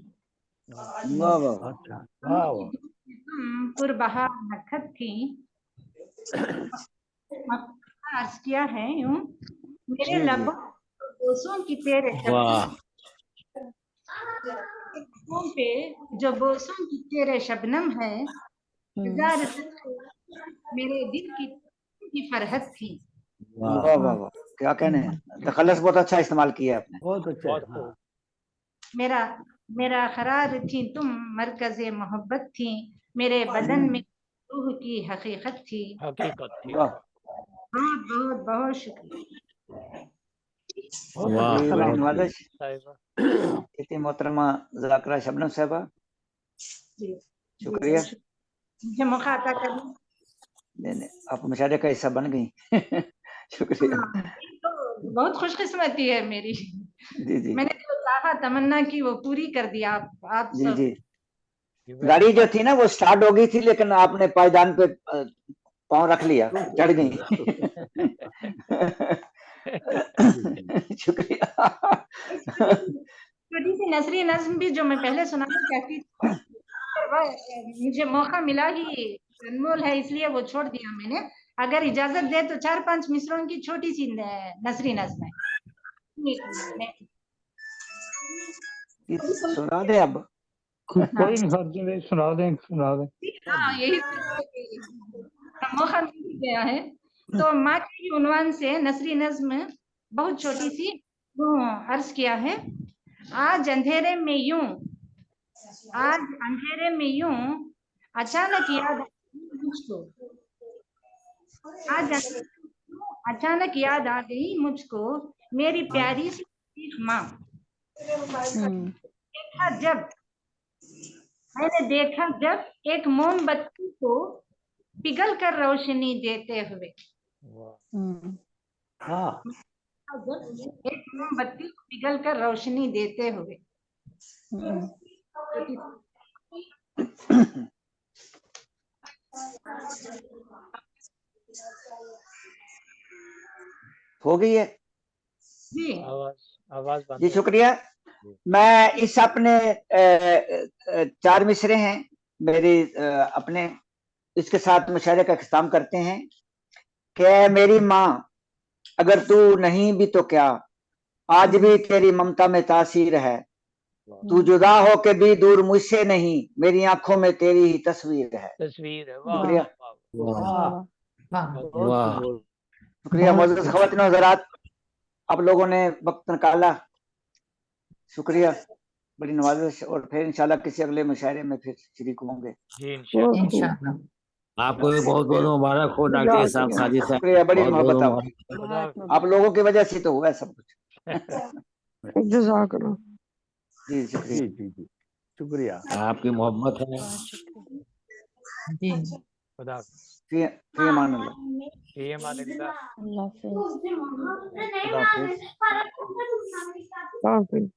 तुम पुरबहार नखत थी। अर्ज किया है यूं, मेरे लबों बोसों की तेरे पे जो बोसों की तेरे शबनम है। मेरे दिल की फरहत थी। वाह वाह वाह, क्या कहने हैं। तखल्लुस बहुत अच्छा इस्तेमाल किया आपने। बहुत अच्छा। मेरा करार थी तुम, मरकज़े मोहब्बत थी। मेरे बदन में रूह की हकीकत थी। बहुत बहुत बहुत शुक्रिया। मोहतरमा ज़ाकिरा शबनम साहिबा, शुक्रिया। मुझे मौका अता करने। नहीं, आप मुशायरे का हिस्सा बन गई। शुक्रिया। तो बहुत खुशकिस्मती है मेरी। जी। मैंने जो चाहा तमन्ना की वो पूरी कर दिया। आप जी जी। गाड़ी जो थी ना वो स्टार्ट हो गई थी, लेकिन आपने पायदान पे पाँव रख लिया, चढ़ गई। शुक्रिया। छोटी सी नसरी नज्म भी जो मैं पहले सुनाना चाहती थी, मुझे मौका मिला ही अनमोल है, इसलिए वो छोड़ दिया मैंने। अगर इजाजत दे तो 4-5 मिसरों की छोटी सी नसरी नज्म है। सुना दे अब। कोई नहीं, सुना दें। हाँ, यही मौका मिल गया है। तो माँ के उन्वान से नसरी नज्म बहुत छोटी सी वो अर्ज किया है। आज अंधेरे में यूं अचानक याद मुझको। आज अचानक याद आ गई मुझको मेरी प्यारी सी माँ। मैंने देखा जब एक मोमबत्ती को पिघल कर रोशनी देते हुए। एक मोमबत्ती को पिघल कर रोशनी देते हुए। हो गई है जी। आवाज जी, शुक्रिया। मैं इस अपने 4 मिसरे हैं मेरी अपने, इसके साथ मुशायरे का इख्तिताम करते हैं कि मेरी माँ अगर तू नहीं भी तो क्या, आज भी तेरी ममता में तासीर है। तू जुदा हो के भी दूर मुझसे नहीं, मेरी आंखों में तेरी ही तस्वीर है। शुक्रिया। शुक्रिया मौजूद ख़वातीन और हज़रात, आप लोगों ने वक्त निकाला, शुक्रिया, बड़ी नवाजिश। और फिर इंशाल्लाह किसी अगले मुशायरे में फिर शरीक होंगे इंशाल्लाह। आपको भी बहुत बहुत मुबारक हो डॉक्टर इसाक साजिद साहब। शुक्रिया, बड़ी मोहब्बत। आप लोगों की वजह से तो हुआ सब कुछ। जी शुक्रिया। जी शुक्रिया, आपकी मोहब्बत है जी। खुदा फी अमान अल्लाह। अल्लाह हाफ़िज़।